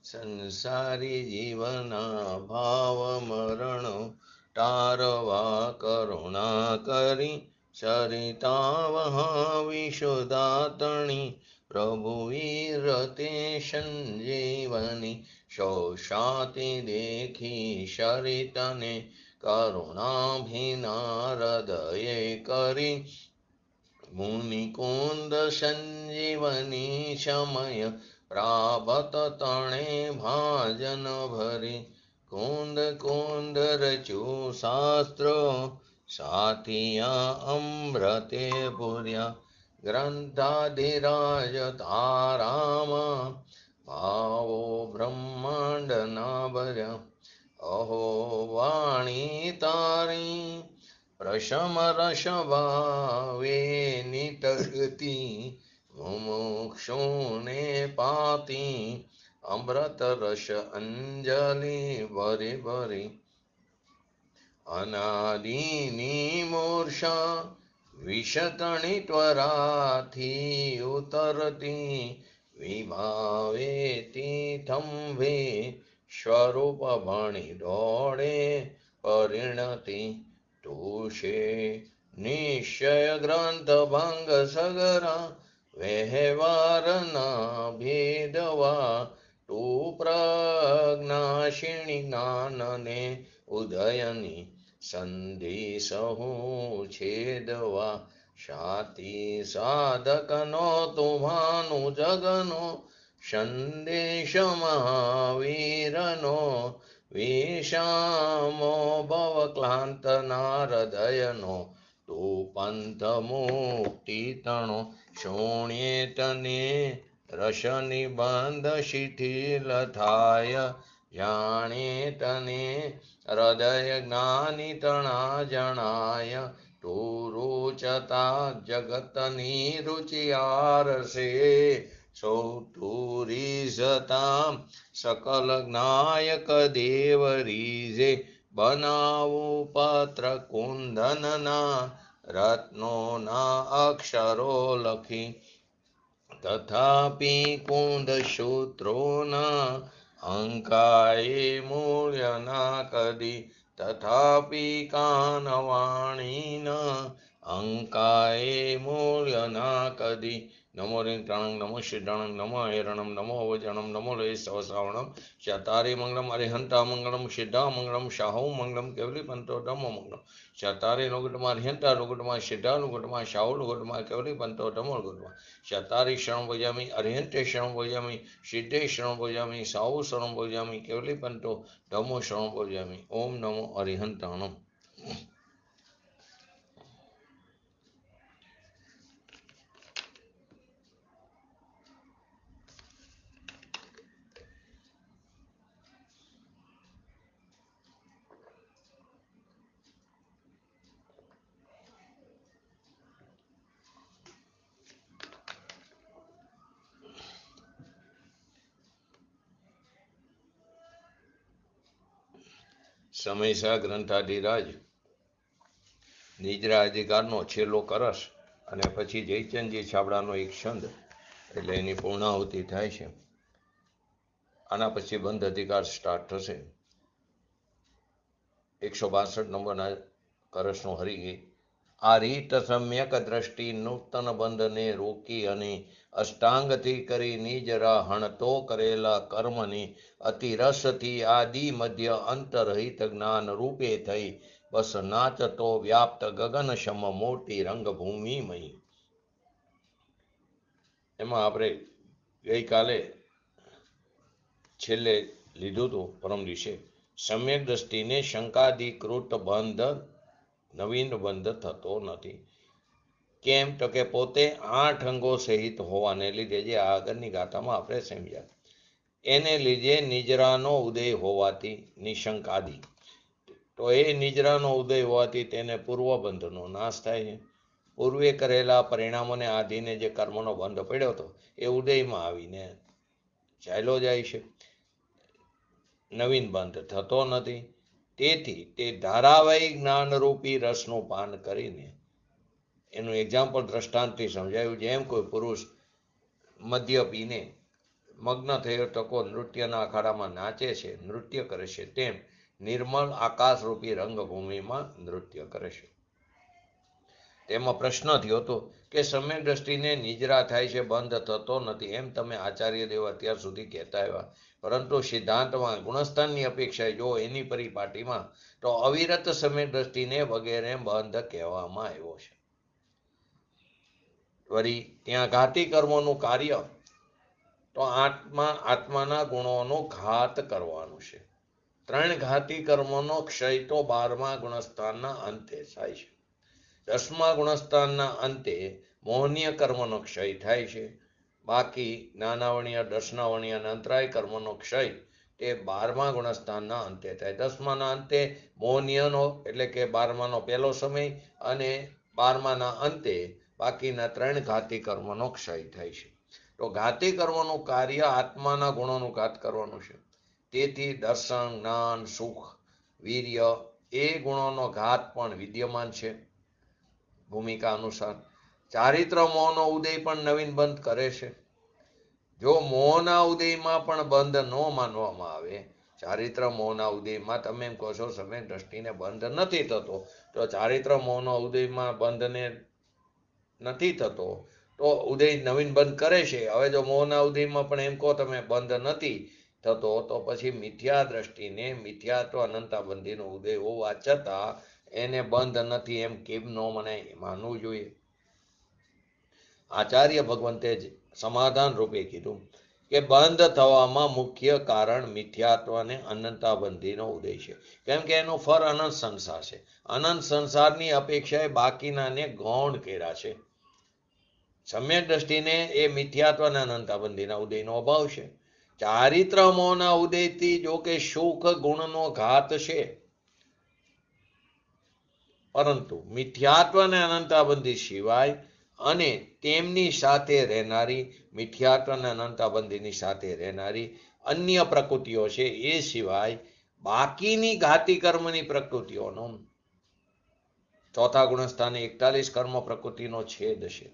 સંસારી જીવના ભાવ મરણ તારવા કરુણા કરી સરિતા વહાવી સુદાતણી પ્રભુ વીરતે સંજીવની શોષાતી દેખી સરિતને કરુણાભિના હૃદયે કરી મુનિકુંદ સંજીવની સમય પ્રાપત તણે ભાજન ભરી કુંદ કુંદ રચુ શાસ્ત્ર સાથિયા અમૃતે પૂર્યા ગ્રંથાધિરાજ તારામાં ભાવો બ્રહ્માંડના ભર્યા અહો વાણી તારી પ્રશમ રસ ભાવે નિતરતી મુમુક્ષુને પાતી અમૃત રસ અંજલિ ભરી ભરી અનાદિની મૂર્છા વિષતણી ત્વરાથી ઉતરતી વિભાવેતી થંભે સ્વરૂપ ભણી દોડે પરિણતી તુષે નિશ્ચય ગ્રંથ ભંગ સગરા વ્યવહારના ભેદવા તું પ્રજ્ઞાશિણી જ્ઞાનને ઉદયની સંધિ સહુ છેદવા શાતી સાધકનો તુમ્હાનું જગનો સંદેશ મહાવીરનો વિષામો ભવ ક્લાંતના હૃદયનો તું પંથ મુક્તિ તણો શોણ્યે તને રસ નિબંધ શિથિલ થાય જાણે તને હૃદય જ્ઞાની તણા જણાય તું રૂચતા જગતની રુચિયારસે સૌ તું રીઝતા સકલ જ્ઞાયક દેવ રીઝે બનાવું પત્ર કુંદનના રત્નોના અક્ષરો લખી તથાપિ કુંદ સૂત્રોના અંકાએ મૂલ્ય ના કદી તથાપિ કાનવાણીના અંકાએ મૂલ્ય ના કદી નમો રિંગતાણં નમો સિદ્ધાણં નમો હિરણં નમો વજણં નમો લે સવસાવણં ચતારી મંગલમ અરિહંતા મંગલમ સિદ્ધા મંગલમ શાહુ મંગલમ કેવલી પંતો ધમ્મો મંગલમ ચતારી નુગટમાં અરિહંતા નુગટમાં સિદ્ધા નુગટમાં શાહુ નુગટમાં કેવલી પંતો ધમ્મો નુગટમાં ચતારી શરણ ભોજામી અરિહંતે શરણ ભોજામી સિદ્ધે શરણ ભોજામી શાહુ શરણ ભોજામી કેવલી પંતો ધમ્મો શરણ ભોજામી ઓમ નમો અરિહંતાણં. સમયસા ગ્રંથાધિરાજ નિજરા અધિકારનો છેલ્લો કરસ અને પછી જયચંદજી છાબડાનો એક છંદ એટલે એની પૂર્ણાહુતિ થાય છે. આના પછી બંધ અધિકાર સ્ટાર્ટ થશે. 162 નંબરના કરસનો હરિગીત. આ રીત સમ્યક દ્રષ્ટિ નૂતન બંધને રોકી અને અષ્ટાંગથી કરી નિજરા હણતો કરેલા કર્મની અતિરસથી આદિ મધ્ય અંતરહિત જ્ઞાન રૂપે થઈ બસ નાચતો વ્યાપ્ત ગગન સમ મોટી રંગભૂમિમય. એમાં આપણે ગઈકાલે છેલ્લે લીધું હતું પરમ દિવસે સમ્યક દ્રષ્ટિને શંકાધિકૃત બંધ નવીન બંધ થતો નથી. કેમ તો કે પોતે 8 અંગો સહિત હોવાને લીધે જે આગળની ગાથામાં આપણે સમજ્યા એને લીધે નિજરાનો ઉદય હોવાથી નિશંકાદી તો એ નિજરાનો ઉદય હોવાથી તેને પૂર્વબંધનો નાશ થાય છે. પૂર્વે કરેલા પરિણામોને આધીને જે કર્મનો બંધ પડ્યો હતો એ ઉદયમાં આવીને ચાલ્યો જાય છે. નવીન બંધ થતો નથી. તેથી તે ધારાવાહિક જ્ઞાનરૂપી રસનું પાન કરીને એનું એક્ઝામ્પલ દ્રષ્ટાંતથી સમજાયું. જેમ કોઈ પુરુષ મદ્ય પીને મગ્ન થયો ટકો નૃત્યના અખાડામાં નાચે છે, નૃત્ય કરે છે, તેમ નિર્મળ આકાશરૂપી રંગભૂમિમાં નૃત્ય કરે છે. તેમાં પ્રશ્ન થયો હતો કે સમ્યક દ્રષ્ટિને નિજરા થાય છે, બંધ થતો નથી, એમ તમે આચાર્ય દેવ અત્યાર સુધી કહેતા આવ્યા, પરંતુ સિદ્ધાંતમાં ગુણસ્થાનની અપેક્ષાએ જો એની પરિપાટીમાં તો અવિરત સમ્યક દ્રષ્ટિને વગેરે બંધ કહેવામાં આવ્યો છે. વળી ત્યાં ઘાતી કર્મોનું કાર્ય તો આત્માના ગુણોનો ઘાત કરવાનું છે. 3 ઘાતી કર્મોનો ક્ષય તો 12મા ગુણસ્થાનના અંતે થાય છે. 10મા ગુણસ્થાનના અંતે મોહનીય કર્મનો ક્ષય થાય છે. બાકી જ્ઞાનાવણીય, દર્શનાવણીય અને અંતરાય કર્મનો ક્ષય તે 12મા ગુણસ્થાનના અંતે થાય. 10માના અંતે મોહનીયનો એટલે કે 12માનો પહેલો સમય અને 12માના અંતે બાકીના 3 ઘાતી કર્મનો ક્ષય થાય છે. તો ઘાતી કર્મનું કાર્ય આત્માના ગુણોનું ઘાત કરવાનું છે. તેથી દર્શન, જ્ઞાન, સુખ, વીર્ય એ ગુણોનો ઘાત પણ વિદ્યમાન છે. ભૂમિકા અનુસાર ચારિત્ર મોહનો ઉદય પણ નવીન બંધ કરે છે. જો મોહના ઉદયમાં પણ બંધ ન માનવામાં આવે, ચારિત્ર મોહના ઉદયમાં તમે એમ કહો છો સમ્યક દ્રષ્ટિને બંધ નથી થતો, તો ચારિત્ર મોહના ઉદયમાં બંધને નથી થતો તો ઉદય નવીન બંધ કરે છે. હવે જો મોહના ઉદયમાં પણ એમ કહો તમે બંધ નથી થતો, તો પછી મિથ્યા દ્રષ્ટિને મિથ્યાત્વ અનંતાબંધીનો ઉદય હોવા છતાં એને બંધ નથી એમ કેમ ન મને માનવું જોઈએ. આચાર્ય ભગવંતે જ સમાધાન રૂપે કીધું કે બંધ થવામાં મુખ્ય કારણ મિથ્યાત્વ અને અનંતાબંધીનો ઉદય છે. કેમ કે એનું ફળ અનંત સંસાર છે. અનંત સંસારની અપેક્ષાએ બાકીનાને ગૌણ કર્યા છે. સમ્યક દ્રષ્ટિને એ મિથ્યાત્વ અને અનંતાબંધીના ઉદયનો અભાવ છે. ચારિત્ર મોહના ઉદયથી જો કે સુખ ગુણનો ઘાત છે, પરંતુ મિથ્યાત્વ અને અનંતાબંધી સિવાય અને તેમની સાથે રહેનારી મિથ્યાત્વ અને અનંતાબંધીની સાથે રહેનારી અન્ય પ્રકૃતિઓ છે, એ સિવાય બાકીની ઘાતી કર્મની પ્રકૃતિઓનો ચોથા ગુણસ્થાને 41 કર્મ પ્રકૃતિનો છેદ છે.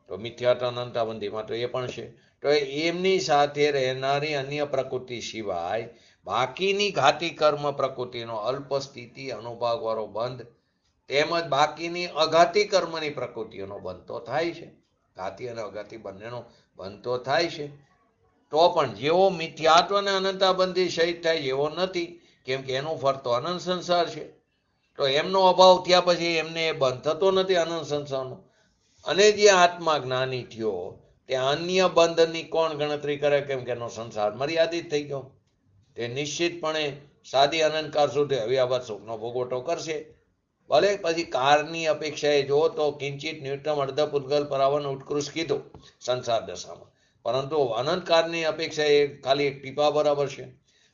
તો મિથ્યાત્વ અનંતાબંધીમાં તો એ પણ છે. તો એમની સાથે રહેનારી અન્ય પ્રકૃતિ સિવાય બાકીની ઘાતી કર્મ પ્રકૃતિનો અલ્પ સ્થિતિ અનુભાવવાળો બંધ તેમજ બાકીની અઘાતી કર્મની પ્રકૃતિઓનો બંધ તો થાય છે. ઘાતી અને અઘાતી બંનેનો બંધ તો થાય છે. તો પણ જેવો મિથ્યાત્વ અને અનંતાબંધી સહિત થાય એવો નથી, કેમ કે એનું ફળ તો અનંત સંસાર છે. તો એમનો અભાવ થયા પછી એમને બંધ થતો નથી અનંત સંસારનો. અને જે આત્મા જ્ઞાની થયો તે અન્ય બંધની કોણ ગણતરી કરે, કેમ કે એનો સંસાર મર્યાદિત થઈ ગયો. તે નિશ્ચિતપણે સાદી અનંતકાળ સુધી અવ્યાવત સુખનો ભોગવટો કરશે. ભલે પછી કારની અપેક્ષાએ જો તો કિંચિત ન્યૂનતમ અર્ધ પૂતગલ પરાવન ઉત્કૃષ્ટ કીધું સંસાર દશામાં, પરંતુ અનંતકાળની અપેક્ષાએ ખાલી એક ટીપા બરાબર છે.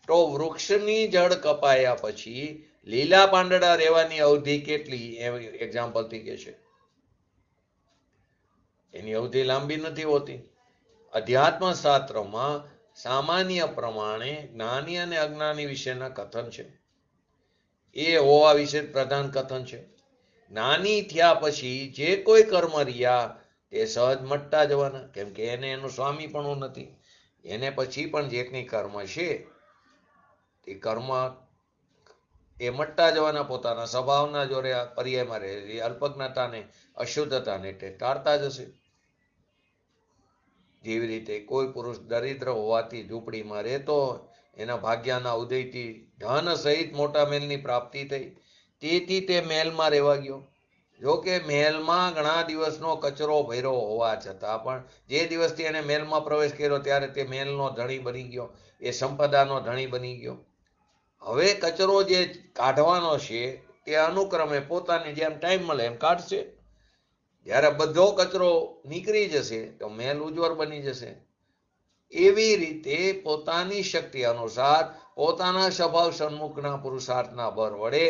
તો વૃક્ષની જળ કપાયા પછી લીલા પાંદડા રહેવાની અવધિ કેટલી એક્ઝામ્પલથી કે છે, એની અવધિ લાંબી નથી હોતી. અધ્યાત્મ શાસ્ત્રમાં સામાન્ય પ્રમાણે જ્ઞાની અને અજ્ઞાની વિશેના કથન છે. એ હોવા વિશે પ્રધાન કથન છે. જ્ઞાની થયા પછી જે કોઈ કર્મ રહ્યા તે સહજ મટતા જવાના, કેમ કે એને એનું સ્વામી પણ નથી. એને પછી પણ જે કંઈ કર્મ છે તે કર્મ એ મટતા જવાના, પોતાના સ્વભાવના જોડે પર્યાયમાં રહેલી અલ્પજ્ઞતાને અશુદ્ધતાને તે ટાળતા જશે. જેવી રીતે કોઈ પુરુષ દરિદ્ર હોવાથી ઝૂંપડીમાં રહેતો હોય, એના ભાગ્યના ઉદયથી ધન સહિત મોટા મહેલની પ્રાપ્તિ થઈ, તેથી તે મહેલમાં રહેવા ગયો. જો કે મહેલમાં ઘણા દિવસનો કચરો ભર્યો હોવા છતાં પણ જે દિવસથી એને મહેલમાં પ્રવેશ કર્યો ત્યારે તે મહેલનો ધણી બની ગયો, એ સંપદાનો ધણી બની ગયો. હવે કચરો જે કાઢવાનો છે તે અનુક્રમે પોતાની જેમ ટાઈમ મળે એમ કાઢશે. જ્યારે બધો કચરો નીકળી જશે તો મહેલ ઉજ્જવળ બની જશે. એવી રીતે પોતાની શક્તિ અનુસાર પોતાના સ્વભાવ સન્મુખના પુરુષાર્થના બળ વડે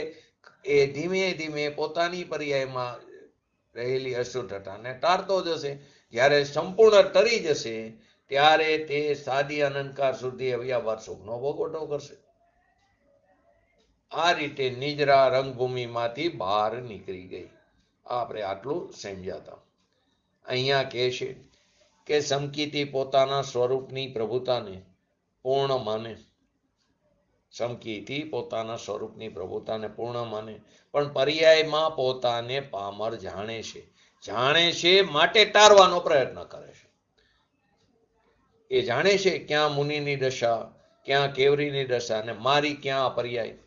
એ ધીમે ધીમે પોતાની પર્યાયમાં રહેલી અશુદ્ધતાને ટાળતો જશે. જ્યારે સંપૂર્ણ તરી જશે ત્યારે તે સાદી અનંતકાળ સુધી અવ્યાભાત સુખનો ભોગવટો કરશે. આ રીતે નિજરા રંગભૂમિમાંથી બહાર નીકળી ગઈ. આપણે આટલું સમજ્યા હતા. અહીંયા કહે છે કે સમકીતી પોતાના સ્વરૂપની પ્રભુતાને પૂર્ણ માને. સમકીતી પોતાના સ્વરૂપની પ્રભુતાને પૂર્ણ માને, પણ પર્યાયમાં પોતાને પામર જાણે છે માટે ટાળવાનો પ્રયત્ન કરે છે. એ જાણે છે ક્યાં મુનિની દશા, ક્યાં કેવરીની દશા, અને મારી ક્યાં અપર્યાય.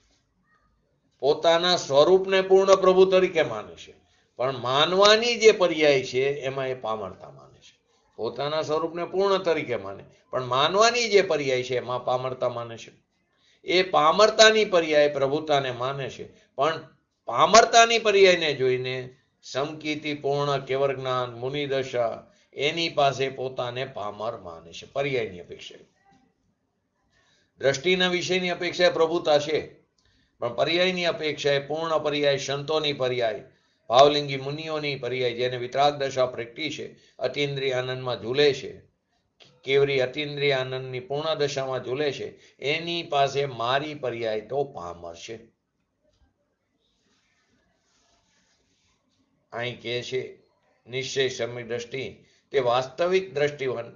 પોતાના સ્વરૂપને પૂર્ણ પ્રભુ તરીકે માને છે, પણ માનવાની જે પર્યાય છે એમાં એ પામરતા માને છે. પોતાના સ્વરૂપને પૂર્ણ તરીકે માને, પણ માનવાની જે પર્યાય છે એમાં પામરતા માને છે. એ પામરતાની પર્યાય પ્રભુતાને માને છે, પણ પામરતાની પર્યાયને જોઈને સમકીતી પૂર્ણ કેવર જ્ઞાન મુનિદશા એની પાસે પોતાને પામર માને છે. પર્યાયની અપેક્ષા, દ્રષ્ટિના વિષયની અપેક્ષાએ પ્રભુતા છે, પણ પર્યાયની અપેક્ષાએ પૂર્ણ પર્યાય, સંતોની પર્યાય, ભાવલિંગી મુનિઓની પર્યાય, જેને વિતરાગ દશા પ્રગટી છે, અતિન્દ્રિય આનંદમાં ઝૂલે છે, કેવરી અતિન્દ્રિય આનંદની પૂર્ણ દશામાં ઝૂલે છે, એની પાસે મારી પર્યાય તો પામર છે. અહીં કહે છે નિશ્ચય સમ્યક દ્રષ્ટિ તે વાસ્તવિક દ્રષ્ટિવાન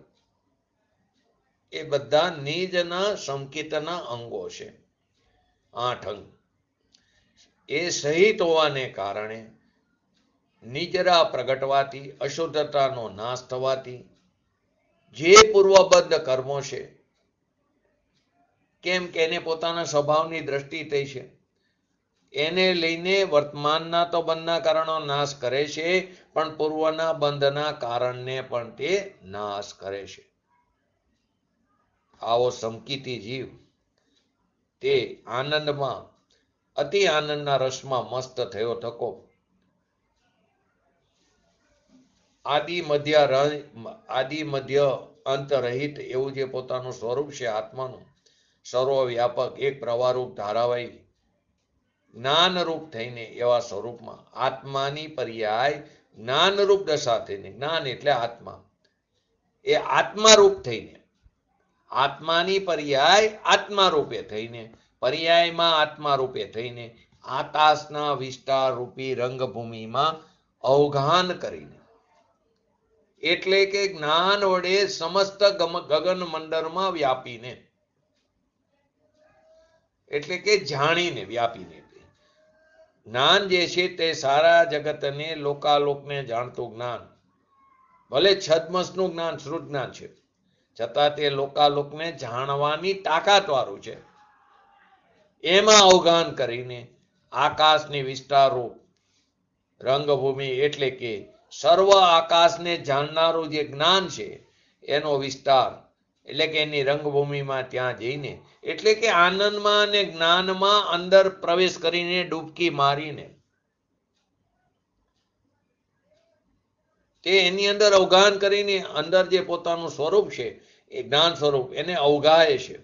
એ બધા નિજના સંકિતના અંગો છે. 8 અંગ એ સહિત હોવાને કારણે નિજરા પ્રગટવાથી, અશુદ્ધતાનો નાશ થવાથી જે પૂર્વબદ્ધ કર્મો છે, કેમ કે એને પોતાના સ્વભાવની દ્રષ્ટિ થઈ છે, એને લઈને વર્તમાનના તો બંધના કારણો નાશ કરે છે, પણ પૂર્વના બંધના કારણને પણ તે નાશ કરે છે. આવો સમકીતી જીવ તે આનંદમાં, અતિ આનંદના રસમાં મસ્ત થયો થકો, આદિ મધ્ય અંત રહિત એવું જે પોતાનું સ્વરૂપ છે આત્માનું, સર્વવ્યાપક એક પ્રવાહરૂપ ધારાવાહી જ્ઞાનરૂપ થઈને એવા સ્વરૂપમાં આત્માની પર્યાય જ્ઞાનરૂપ દશા થઈને, જ્ઞાન એટલે આત્મા, એ આત્મારૂપ થઈને, આત્માની પર્યાય આત્મા રૂપે થઈને, પર્યાયમાં આત્મા રૂપે થઈને આકાશના વિસ્તાર રૂપી રંગભૂમિમાં અવગાહન કરીને, એટલે કે જ્ઞાન વડે સમસ્ત ગગન મંડળમાં વ્યાપીને, એટલે કે જાણીને, વ્યાપીને. જ્ઞાન જે છે તે સારા જગતને, લોકાલોકને જાણતું જ્ઞાન, ભલે છદ્મસનું જ્ઞાન, શ્રુત જ્ઞાન છે, છતાં તે લોકાલોકને જાણવાની તાકાત વાળું છે. એમાં અવગાહન કરીને આકાશની વિસ્તારરૂપ રંગભૂમિ, એટલે કે સર્વ આકાશને જાણનારું જે જ્ઞાન છે એનો વિસ્તાર, એટલે કે એની રંગભૂમિમાં ત્યાં જઈને, એટલે કે આનંદમાં અને જ્ઞાનમાં અંદર પ્રવેશ કરીને, ડૂબકી મારીને તે એની અંદર અવગાહન કરીને અંદર જે પોતાનું સ્વરૂપ છે એ જ્ઞાન સ્વરૂપ એને અવગાહે છે.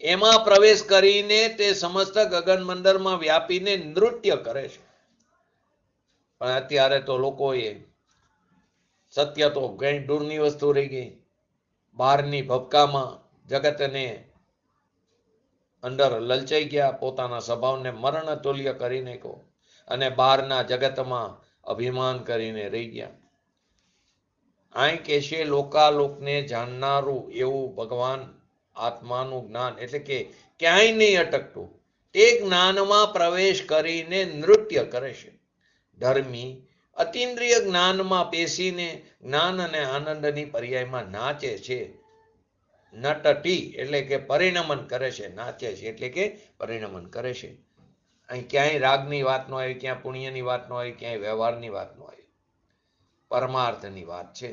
એમાં પ્રવેશ કરીને તે સમસ્ત ગગન મંડળમાં વ્યાપીને નૃત્ય કરે છે. પણ અત્યારે તો લોકોએ, સત્ય તો કઈ દૂરની વસ્તુ રહી ગઈ, બહારની ભપકામાં જગતને અંદર લલચાઈ ગયા, પોતાના સ્વભાવને મરણ તુલ્ય કરી નાખ્યો અને બહારના જગતમાં અભિમાન કરીને રહી ગયા. અહીં કે છે લોકાલોકને જાણનારું એવું ભગવાન આત્માનું જ્ઞાન, એટલે કે ક્યાંય નહીં અટકતું, તે જ્ઞાનમાં પ્રવેશ કરીને નૃત્ય કરે છે. ધર્મી અતિન્દ્રિય જ્ઞાનમાં પેશીને જ્ઞાન અને આનંદની પર્યાયમાં નાચે છે. નટટી એટલે કે પરિણમન કરે છે, નાચે છે એટલે કે પરિણમન કરે છે. અહીં ક્યાંય રાગની વાત ન આવી, ક્યાં પુણ્યની વાત ન આવી, ક્યાંય વ્યવહારની વાત ન આવી, પરમાર્થની વાત છે.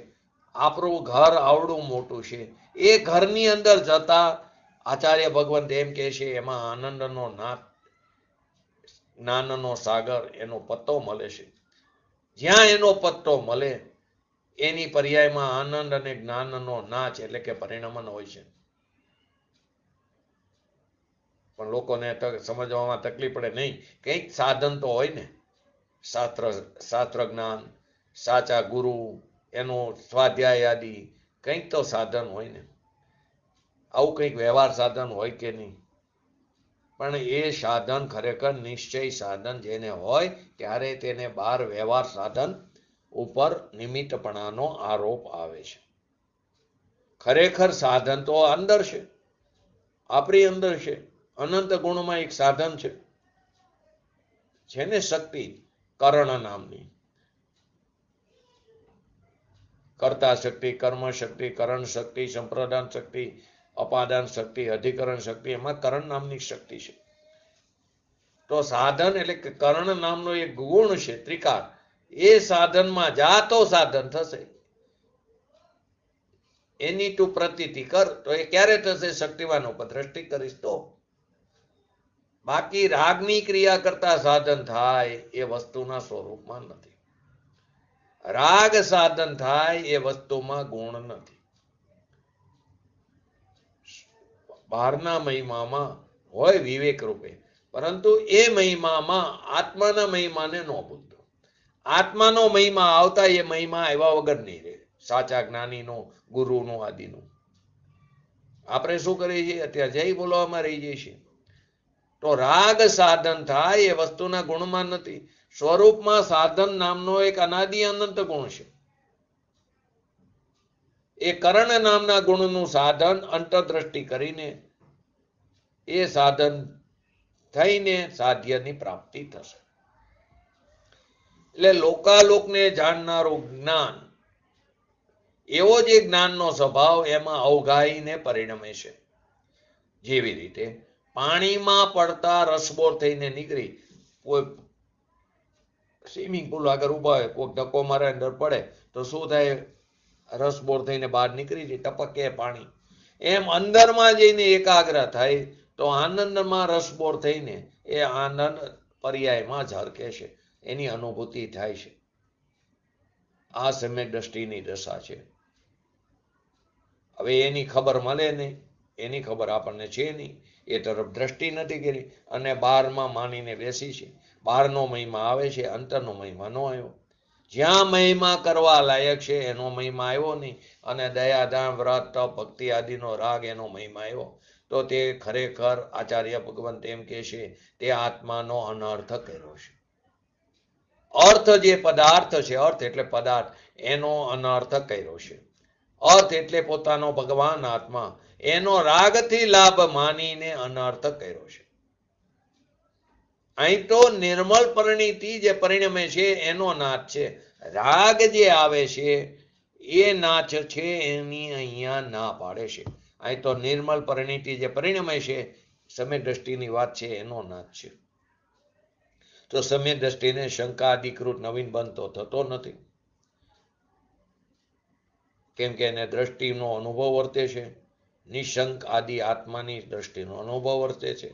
આપણું ઘર આવડું મોટું છે, એ ઘરની અંદર જતા આચાર્ય ભગવંત એમ કહે છે એમાં આનંદનો નાદ, જ્ઞાનનો સાગર, એનો પત્તો મળે છે. જ્યાં એનો પત્તો મળે એની પર્યાયમાં આનંદ અને જ્ઞાનનો નાચ, એટલે કે પરિણમન હોય છે. પણ લોકોને સમજવામાં તકલીફ પડે. નહીં, કંઈક સાધન તો હોય ને, શાસ્ત્ર જ્ઞાન, સાચા ગુરુ, એનો સ્વાધ્યાય આદિ કંઈક તો સાધન હોય ને. આવું કંઈક વ્યવહાર સાધન હોય કે નહીં? પણ એ સાધન ખરેખર નિશ્ચય સાધન જેને હોય ત્યારે તેને બહાર વ્યવહાર સાધન ઉપર નિમિત્તપણાનો આરોપ આવે છે. ખરેખર સાધન તો અંદર છે, આપણી અંદર છે. અનંત ગુણમાં એક સાધન છે ને શક્તિ કરણ નામની. કર્તા શક્તિ, કર્મ શક્તિ, કરણ શક્તિ, સંપ્રદાન શક્તિ, અપાદાન શક્તિ, અધિકરણ શક્તિ, એમાં કરણ નામની શક્તિ છે. તો સાધન એટલે કે કરણ નામનો એક ગુણ છે ત્રિકાર, એ સાધનમાં જાતો સાધન થશે. એની તું પ્રતીતિ કર તો એ ક્યારે થશે? શક્તિવાન ઉપર દ્રષ્ટિ કરીશ તો. બાકી રાગની ક્રિયા કરતા સાધન થાય એ વસ્તુના સ્વરૂપમાં નથી. રાગ સાધન થાય એ વસ્તુમાં ગુણ નથી. બહારના મહિમામાં હોય વિવેક રૂપે, પરંતુ એ મહિમામાં આત્માના મહિમાને ન ભૂલતો. આત્માનો મહિમા આવતા એ મહિમા આવ્યા વગર નહીં રહે. સાચા જ્ઞાનીનો, ગુરુનો, આદિનો. આપણે શું કરીએ છીએ? અત્યારે જય બોલવામાં રહી જઈએ છીએ. તો રાગ સાધન થાય એ વસ્તુના ગુણમાં નથી. સ્વરૂપમાં સાધન નામનો એક અનાદિ અનંત ગુણ છે. એ કરણ નામના ગુણનું સાધન અંતરદ્રષ્ટિ કરીને એ સાધન થઈને સાધ્યની પ્રાપ્તિ થશે. એટલે લોકાલોકને જાણનારું જ્ઞાન, એવો જે જ્ઞાનનો સ્વભાવ એમાં અવઘાઈને પરિણમે છે. જેવી રીતે પાણીમાં પડતા રસબોર થઈને નીકળી, કોઈ સ્વિમિંગ પુલ આગળ ઉભા હોય, કોઈ ધક્કો મારે અંદર પડે તો શું થાય? રસબોર થઈને બહાર નીકળી જાય, ટપકે પાણી. એમ અંદરમાં જઈને એકાગ્ર થાય તો આનંદમાં રસબોર થઈને એ આનંદ પર્યાયમાં ઝરકે છે, એની અનુભૂતિ થાય છે. આ સમ્યક દ્રષ્ટિની દશા છે. હવે એની ખબર મળે નહીં, એની ખબર આપણને છે નહીં, એ તરફ દ્રષ્ટિ નથી કરી અને બહારમાં માનીને બેસી છે. બહારનો મહિમા આવે છે, અંતરનો મહિમા ન આવ્યો. જ્યાં મહિમા કરવા લાયક છે એનો મહિમા આવ્યો નહીં, અને દયા, દાન, વ્રત, તપ, ભક્તિ આદિનો રાગ એનો મહિમા આવ્યો, તો તે ખરેખર આચાર્ય ભગવંત એમ કહે છે તે આત્માનો અનર્થ કર્યો છે. અર્થ જે પદાર્થ છે, અર્થ એટલે પદાર્થ, એનો અનર્થ કર્યો છે. અર્થ એટલે પોતાનો ભગવાન આત્મા, એનો રાગથી લાભ માનીને અનર્થ કર્યો છે. અહીં તો નિર્મળ પરિણીતિ જે પરિણમે છે એનો નાચ છે. રાગ જે આવે છે એ નાચ છે, એની અહીંયા ના પાડે છે. અહીં તો નિર્મળ પરિણીતિ જે પરિણમે છે, સમ્યક દ્રષ્ટિની વાત છે, એનો નાચ છે. તો સમ્યક દ્રષ્ટિને શંકા અધિકૃત નવીન બનતો થતો નથી, કેમ કે એને દ્રષ્ટિનો અનુભવ વર્તે છે. નિશંક આદિ આત્માની દ્રષ્ટિનો અનુભવ વર્તે છે,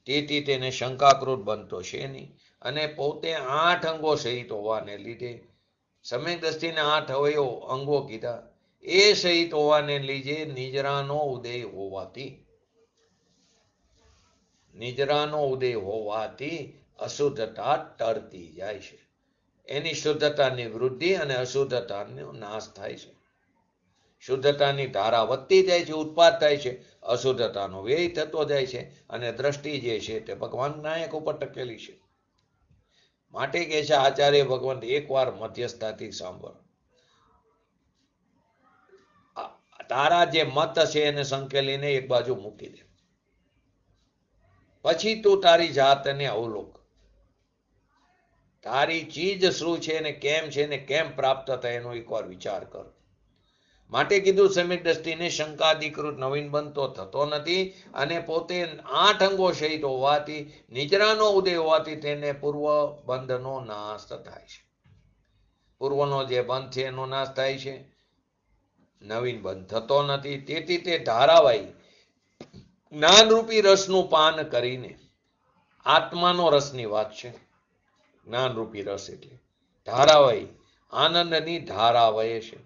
તેથી તેને શંકાકૃત બનતો છે નહીં. અને પોતે 8 અંગો સહિત હોવાને લીધે, સમ્યક દ્રષ્ટિને 8 અવયવ અંગો કીધા, એ સહિત હોવાને લીધે નિજરાનો ઉદય હોવાથી અશુદ્ધતા ટળતી જાય છે. એની શુદ્ધતાની વૃદ્ધિ અને અશુદ્ધતાનો નાશ થાય છે. શુદ્ધતાની ધારા વધતી જાય છે, ઉત્પાદ થાય છે, અશુદ્ધતાનો વ્યય થતો જાય છે, અને દ્રષ્ટિ જે છે તે ભગવાન નાયક ઉપર ટકેલી છે. માટે કહે છે આચાર્ય ભગવંત, એકવાર મધ્યસ્થાથી સાંભળ. તારા જે મત છે એને સંકેલીને એક બાજુ મૂકી દે, પછી તું તારી જાતને અવલોક. તારી ચીજ શું છે ને કેમ પ્રાપ્ત થાય એનો એકવાર વિચાર કર. માટે કીધું સમ્યક દ્રષ્ટિને શંકાધિકૃત નવીન બનતો થતો નથી, અને પોતે 8 અંગો સહિત હોવાથી, નિજરાનો ઉદય હોવાથી તેને પૂર્વ બંધનો નાશ થાય છે. પૂર્વનો જે બંધ છે એનો નાશ થાય છે, નવીન બંધ થતો નથી. તેથી તે ધારાવાહી જ્ઞાનરૂપી રસનું પાન કરીને, આત્માનો રસની વાત છે. જ્ઞાનરૂપી રસ એટલે ધારાવાહી આનંદની ધારા વહે છે.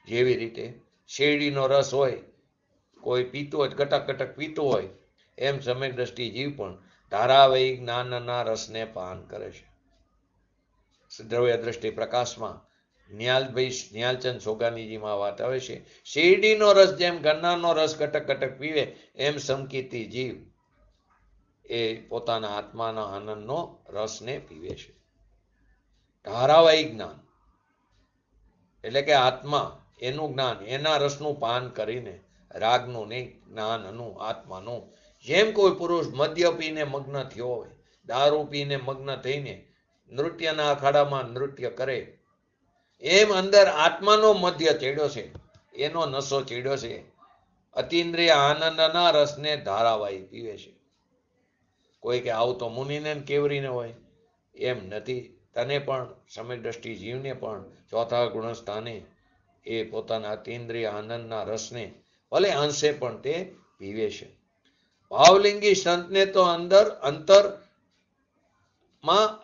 જેવી રીતે શેરડીનો રસ હોય, કોઈ પીતું હોય, કટક કટક પીતું હોય, એમ સમ્યક દ્રષ્ટિ જીવ પણ ધારાવાહી જ્ઞાનના રસને પાન કરે છે. દ્રવ્ય દ્રષ્ટિ પ્રકાશમાં ન્યાલચંદ સોગાનીજીમાં વાત આવે છે, શેરડીનો રસ જેમ ગન્નાનો રસ કટક કટક પીવે, એમ સમકીતી જીવ એ પોતાના આત્માના આનંદનો રસને પીવે છે. ધારાવાહી જ્ઞાન એટલે કે આત્મા એનું જ્ઞાન, એના રસનું પાન કરીને, રાગનું નહીં, જ્ઞાનનું, આત્માનું. જેમ કોઈ પુરુષ મદ્ય પીને મગ્ન થયો હોય, દારૂ પીને મગ્ન થઈને નૃત્યના અખાડામાં નૃત્ય કરે, એમ અંદર આત્માનો મધ્ય ચડ્યો છે, એનો નશો ચડ્યો છે. અતિન્દ્રિય આનંદના રસને ધારાવાહી પીવે છે. કોઈ કે આવું તો મુનિને કેવરીને હોય, એમ નથી. તને પણ સમ્યક દ્રષ્ટિ જીવને પણ ચોથા ગુણસ્થાને એ પોતાના અતિન્દ્રિય આનંદના રસને ભલે અંશે પણ તે પીવે છે. ભાવલિંગી સંતને તો અંતરમાં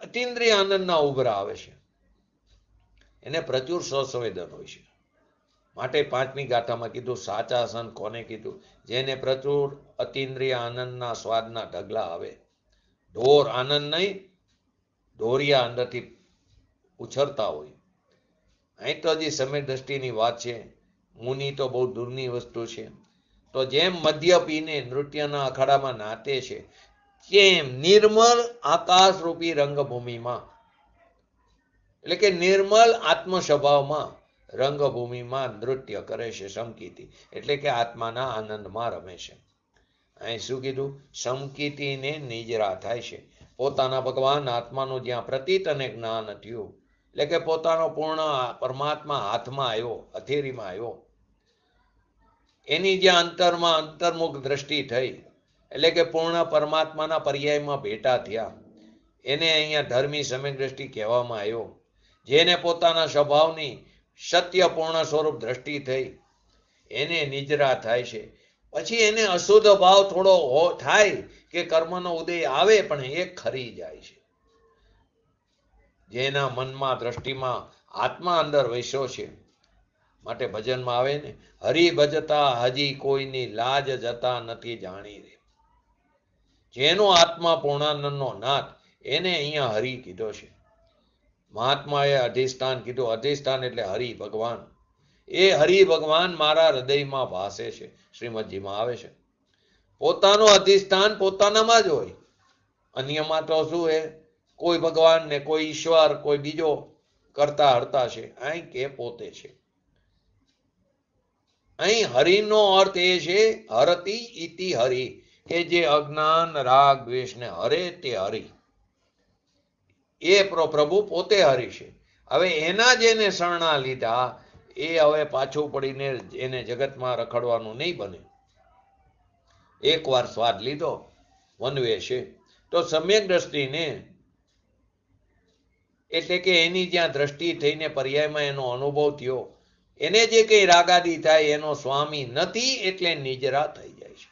અતિન્દ્રિય આનંદના ઉભરા આવે છે, એને પ્રચુર સ્વસંવેદન હોય છે. માટે પાંચમી ગાથામાં કીધું, સાચા સંત કોને કીધું? જેને પ્રચુર અતિન્દ્રિય આનંદના સ્વાદના ઢગલા આવે. ઢોર આનંદ નહીં, ઢોરિયા અંદરથી ઉછરતા હોય. અહીં તો હજી સમ્યક દ્રષ્ટિની વાત છે, મુનિ તો બહુ દૂરની વસ્તુ છે. તો જેમ મદ્ય પીને નૃત્યના અખાડામાં નાતે છે, તેમ નિર્મલ આકાશરૂપી રંગભૂમિમાં, એટલે કે નિર્મલ આત્મ સ્વભાવમાં રંગભૂમિમાં નૃત્ય કરે છે સમકીતી, એટલે કે આત્માના આનંદમાં રમે છે. અહીં શું કીધું? સમકીતીને નિજરા થાય છે. પોતાના ભગવાન આત્માનું જ્યાં પ્રતીત અને જ્ઞાન થયું, એટલે કે પોતાનો પૂર્ણ પરમાત્મા હાથમાં આવ્યો, હથેળીમાં આવ્યો, એની જ્યાં અંતરમાં અંતર્મુખ દ્રષ્ટિ થઈ, એટલે કે પૂર્ણ પરમાત્માના પર્યાયમાં ભેટા થયા, એને અહીંયા ધર્મી સમ્યક દ્રષ્ટિ કહેવામાં આવ્યો. જેને પોતાના સ્વભાવની સત્ય પૂર્ણ સ્વરૂપ દ્રષ્ટિ થઈ, એને નિજરા થાય છે. પછી એને અશુદ્ધ ભાવ થોડો થાય કે કર્મનો ઉદય આવે, પણ એ ખરી જાય છે. જેના મનમાં દ્રષ્ટિમાં આત્મા અંદર વસ્યો છે. માટે ભજનમાં આવે ને, હરિ ભજતા હજી કોઈની લાજ જતા નથી જાણી રે. જેનો આત્મા પૂર્ણાનંદનો નાથ, એને અહીંયા હરિ કીધો છે. મહાત્માએ અધિષ્ઠાન કીધું. અધિષ્ઠાન એટલે હરિ ભગવાન. એ હરિ ભગવાન મારા હૃદયમાં ભાસે છે. શ્રીમદજીમાં આવે છે. પોતાનું અધિષ્ઠાન પોતાનામાં જ હોય. અન્યમાં તો શું હે? કોઈ ભગવાન ને કોઈ ઈશ્વર, કોઈ બીજો કરતા હરતા છે. અહીં કે પોતે છે. અહીં હરિનો અર્થ એ છે, હરતી ઇતિ હરિ, કે જે અજ્ઞાન રાગ દ્વેષને હરે તે હરિ. એ પ્રભુ પોતે હરિ છે. હવે એના જેને શરણા લીધા, એ હવે પાછું પડીને એને જગતમાં રખડવાનું નહીં બને. એકવાર સ્વાદ લીધો, વનવે છે. તો સમ્યક દ્રષ્ટિને, એટલે કે એની જ્યાં દ્રષ્ટિ થઈને પર્યાયમાં એનો અનુભવ થયો, એને જે કઈ રાગાદી થાય એનો સ્વામી નથી, એટલે નિજરા થઈ જાય છે.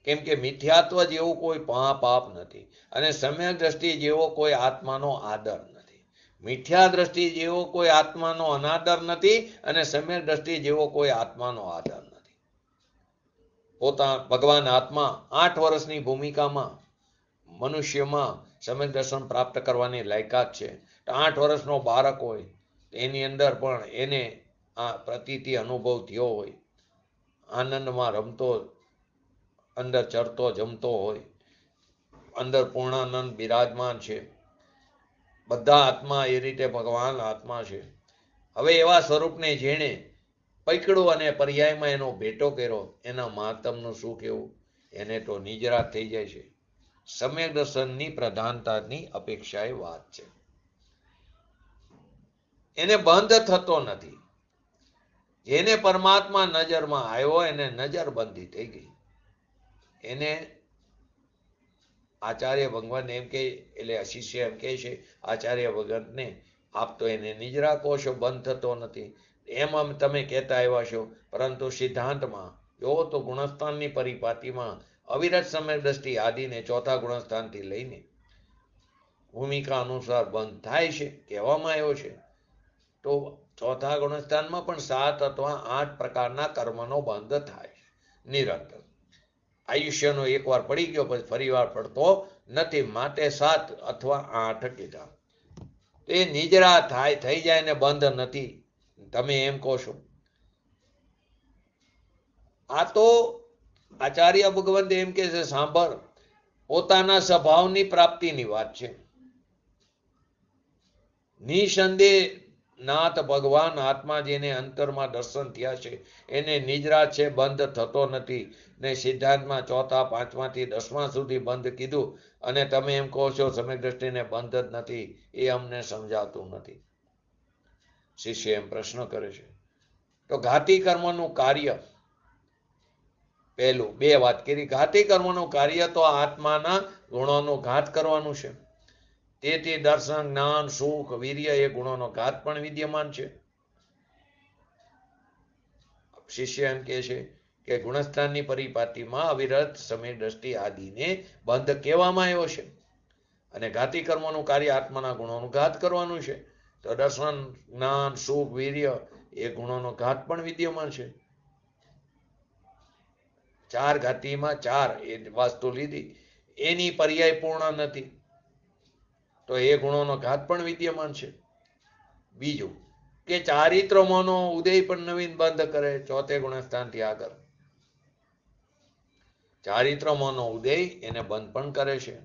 કેમ કે મિથ્યાત્વ જેવું કોઈ પાપ નથી, અને સમ્યક દ્રષ્ટિ જેવો કોઈ આત્માનો આદર નથી. મિથ્યા દ્રષ્ટિ જેવો કોઈ આત્માનો અનાદર નથી, અને સમ્યક દ્રષ્ટિ જેવો કોઈ આત્માનો આદર નથી. ભગવાન આત્મા 8 વર્ષની ભૂમિકામાં મનુષ્યમાં સમ્યક દર્શન પ્રાપ્ત કરવાની લાયકાત છે. 8 વર્ષનો બાળક હોય, એની અંદર પણ એને આ પ્રતીતિ અનુભવ થયો હોય, આનંદમાં રમતો, અંદર ચરતો જમતો હોય, અંદર પૂર્ણાનંદ બિરાજમાન છે. બધા આત્મા એ રીતે ભગવાન આત્મા છે. હવે એવા સ્વરૂપને જેણે પકડ્યું અને પર્યાયમાં એનો ભેટો કર્યો, એના મહાત્મનું શું કહેવું? એને તો નિજરા થઈ જાય છે. સમ્યક દર્શનની પ્રધાનતાની અપેક્ષાએ વાત છે. એને બંધ થતો નથી. જેને પરમાત્મા નજરમાં આવ્યો, એને નજર બંધી થઈ ગઈ. એને આચાર્ય ભગવાન એમ કે, એટલે શિષ્ય એમ કે છે આચાર્ય ભગવાનને, આપ તો એને નિજરા કહો છો, બંધ થતો નથી. એમ તમે કહેતા આવ્યા છો, પરંતુ સિદ્ધાંતમાં જો તો ગુણસ્થાનની પરિપાટીમાં અવિરત સમ્યક દ્રષ્ટિ આદિને ચોથા ગુણસ્થાનથી લઈને ભૂમિકા અનુસાર બંધ થાય છે કહેવામાં આવ્યો છે. તો ચોથા ગુણસ્થાનમાં પણ 7 અથવા 8 પ્રકારના કર્મનો બંધ થાય છે નિરંતર. આયુષ્યનો એકવાર પડી ગયો પછી ફરીવાર પડતો નથી, માટે 7 અથવા 8 કીધા. તે નિજરા થઈ જાય ને બંધ નથી, તમે એમ કહો છો. આ તો આચાર્ય ભગવંત એમ કે છે, સાંભળ, પોતાના સ્વભાવની પ્રાપ્તિની વાત છે. નિસંદેહ નાથ ભગવાન આત્મા જેને અંતરમાં દર્શન થયા છે એને નિદ્રા છે, બંધ થતો નથી. ને સિદ્ધાંતમાં 4, 5 થી 10 સુધી બંધ કીધું અને તમે એમ કહો છો સમ્યક દ્રષ્ટિને બંધ જ નથી. એ અમને સમજાતું નથી. શિષ્ય એમ પ્રશ્ન કરે છે. તો ઘાતી કર્મનું કાર્ય, પહેલું 2 વાત કરી. ઘાતી કર્મનું કાર્ય તો આત્માના ગુણોનો ઘાત કરવાનું છે. તેથી દર્શન, જ્ઞાન, સુખ, વીર્ય એ ગુણોનો ઘાત પણ વિદ્યમાન છે. શિષ્ય એમ કહે છે કે ગુણસ્થાનની પરિપાટીમાં અવિરત સમ્યક દ્રષ્ટિ આદિને બંધ કહેવામાં આવ્યો છે અને ઘાતી કર્મોનું કાર્ય આત્માના ગુણોનું ઘાત કરવાનું છે. તો દર્શન, જ્ઞાન, સુખ, વીર્ય એ ગુણોનો ઘાત પણ વિદ્યમાન છે. 4 ઘાતીમાં 4 એ વસ્તુ લીધી, એની પર્યાય પૂર્ણ નથી, તો એ ગુણોનો ઘાત પણ વિદ્યમાન છે. બીજું કે ચારિત્રમોનો ઉદય પણ નવીન બંધ કરે. 4થે ગુણસ્થાનથી આગળ ચારિત્રમોનો ઉદય એને બંધ પણ કરે છે.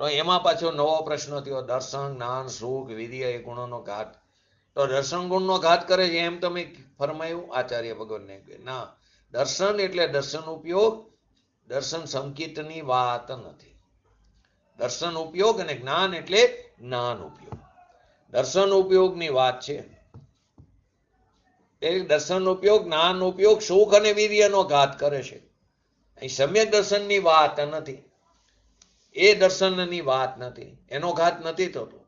તો એમાં પાછો નવો પ્રશ્ન થયો, દર્શન, જ્ઞાન, સુખ, વીર્ય એ ગુણોનો ઘાત. તો દર્શન ગુણનો ઘાત કરે છે એમ તમે ફરમાયું આચાર્ય ભગવાનને? ના, દર્શન એટલે દર્શન ઉપયોગ, દર્શન સંકિતની વાત નથી. દર્શન ઉપયોગ અને જ્ઞાન એટલે જ્ઞાન ઉપયોગ. દર્શન ઉપયોગની વાત છે. એ દર્શન ઉપયોગ, જ્ઞાન ઉપયોગ, સુખ અને વીર્યનો ઘાત કરે છે. અહીં સમ્યક દર્શનની વાત નથી, એ દર્શનની વાત નથી, એનો ઘાત નથી થતો.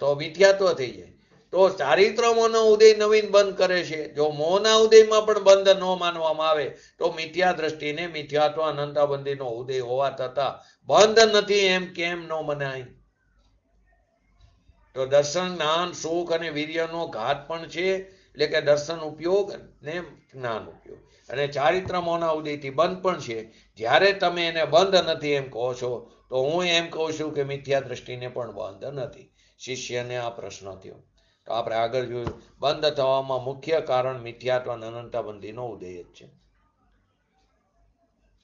તો મિથ્યાત્વ થઈ જાય. તો ચારિત્રમોનો ઉદય નવીન બંધ કરે છે. જો મોહના ઉદયમાં પણ બંધ ન માનવામાં આવે તો મિથ્યા દ્રષ્ટિને મિથ્યાત્વ અનંતાબંધીનો ઉદય હોવા છતાં બંધ નથી એમ કેમ ન મનાય? તો દર્શન, જ્ઞાન, સુખ અને વીર્યનો ઘાત પણ છે, એટલે કે દર્શન ઉપયોગ ને જ્ઞાન ઉપયોગ, અને ચારિત્રમોના ઉદયથી બંધ પણ છે. જ્યારે તમે એને બંધ નથી એમ કહો છો તો હું એમ કહું છું કે મિથ્યા દ્રષ્ટિને પણ બંધ નથી. શિષ્યને આ પ્રશ્ન થયો. તો આપણે આગળ જોયું, બંધ થવામાં મુખ્ય કારણ મિથ્યાત્વ અને અનંતાબંધીનો ઉદય જ છે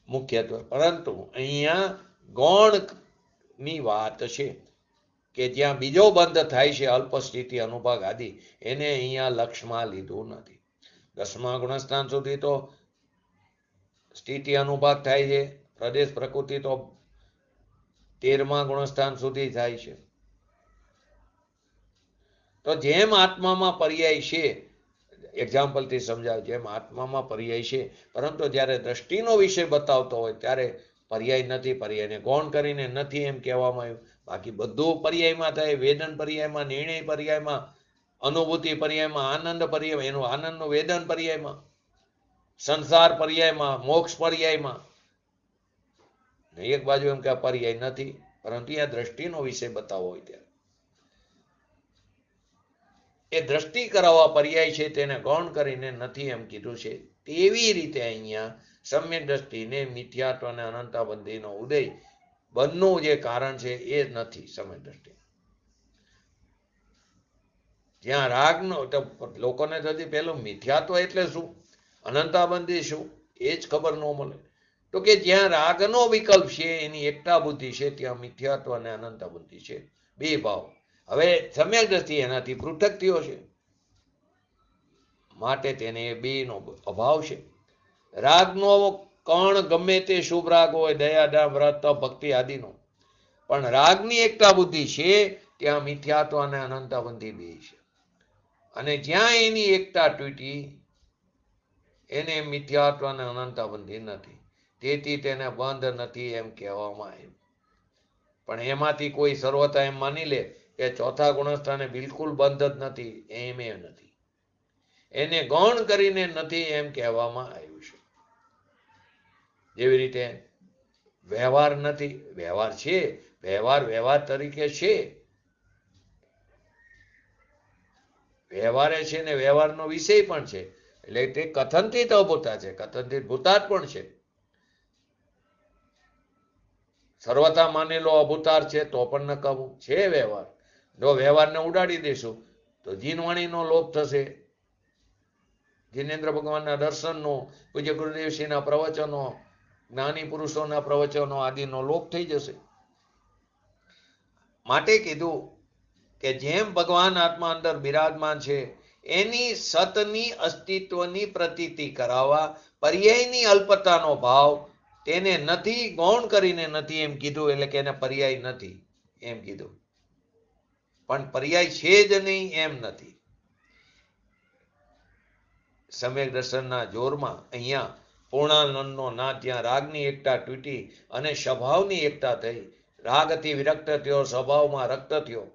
મુખ્યત્વે. પરંતુ અહીંયા ગૌણની વાત છે કે જ્યાં બીજો બંધ થાય છે, અલ્પ સ્થિતિ, અનુભાગ આદિ, એને અહીંયા લક્ષમાં લીધું નથી. 10મા ગુણસ્થાન સુધી તો સ્થિતિ અનુભાગ થાય છે. પ્રદેશ પ્રકૃતિ તો 13મા ગુણસ્થાન સુધી થાય છે. તો જેમ આત્મામાં પર્યાય છે, એક્ઝામ્પલથી સમજાવ, જેમ આત્મામાં પર્યાય છે, પરંતુ જ્યારે દ્રષ્ટિનો વિષય બતાવતો હોય ત્યારે પર્યાય નથી. પર્યાયને ગૌણ કરીને નથી એમ કહેવામાં આવ્યું. બાકી બધું પર્યાયમાં થાય. વેદન પર્યાયમાં, નિર્ણય પર્યાયમાં, અનુભૂતિ પર્યાયમાં, આનંદ પર્યાયમાં, એનું આનંદનું વેદન પર્યાયમાં, સંસાર પર્યાયમાં, મોક્ષ પર્યાયમાં. એક બાજુ એમ કે પર્યાય નથી, પરંતુ આ દ્રષ્ટિનો વિષય બતાવવો હોય ત્યારે એ દ્રષ્ટિ કરાવવા પર્યાય છે, તેને ગૌણ કરીને નથી એમ કીધું છે. તેવી રીતે અહીંયા સમ્યક દ્રષ્ટિને મિથ્યાત્વ અને અનંતાબંધીનો ઉદય બંધનું જે કારણ છે એ નથી સમ્યક દ્રષ્ટિ. જ્યાં રાગનો, તો લોકોને થતી પેલું મિથ્યાત્વ એટલે શું, અનંતાબંધી શું, એ જ ખબર ન મળે. તો કે જ્યાં રાગનો વિકલ્પ છે, એની એકતા બુદ્ધિ છે, ત્યાં મિથ્યાત્વ અને અનંતાબંધી છે, બે ભાવ. હવે સમ્યક દ્રષ્ટિ એનાથી પૃથક થયો છે, માટે તેને બેનો અભાવ છે. રાગનો કણ ગમે તે શુભ રાગ હોય, દયા, દાન, વ્રત, ભક્તિ આદિનો, પણ રાગની એકતા બુદ્ધિ છે, ત્યાં મિથ્યાત્વ અને અનંતાબંધી બે છે. અને જ્યાં એની એકતા તૂટી, એને મિથ્યાત્વ અને અનંતાબંધી નથી. તેથી તેને બંધ નથી એમ કહેવામાં આવ્યું. પણ એમાંથી કોઈ સર્વતા એમ માની લે કે 4થા ગુણસ્થાને બિલકુલ બંધ જ નથી, એમ એ નથી. એને ગૌણ કરીને નથી એમ કહેવામાં આવ્યું છે. જેવી રીતે વ્યવહાર નથી, વ્યવહાર છે, વ્યવહાર તરીકે છે, વ્યવહારે છે ને વ્યવહારનો વિષય પણ છે. એટલે તે કથનથી તો અભૂતા છે, કથનથી ભૂતાર્થ પણ છે. સર્વતા માનેલો અભૂતાર્થ છે તો પણ ન કહું છે વ્યવહાર. જો વ્યવહારને ઉડાડી દેશું તો જીનવાણીનો લોપ થશે. જીનેન્દ્ર ભગવાનના દર્શનનો, પૂજ્ય ગુરુદેવસિંહના પ્રવચનો, જ્ઞાની પુરુષોના પ્રવચનો આદિનો લોપ થઈ જશે. માટે કીધું કે કે જેમ ભગવાન આત્મા અંદર બિરાજમાન છે એની સતની અસ્તિત્વની પ્રતીતિ કરાવવા પર્યાયની અલ્પતાનો ભાવ તેને નથી ગૌણ કરીને નથી એમ કીધું, એટલે કે એને પર્યાય નથી એમ કીધું. પણ પર્યાય છે જ નહીં એમ નથી. સમ્યક દર્શનના જોરમાં અહીંયા પૂર્ણાનંદનો નાદ જ્યાં રાગની એકતા તૂટી અને સ્વભાવની એકતા થઈ, રાગથી વિરક્ત થયો, સ્વભાવમાં રક્ત થયો,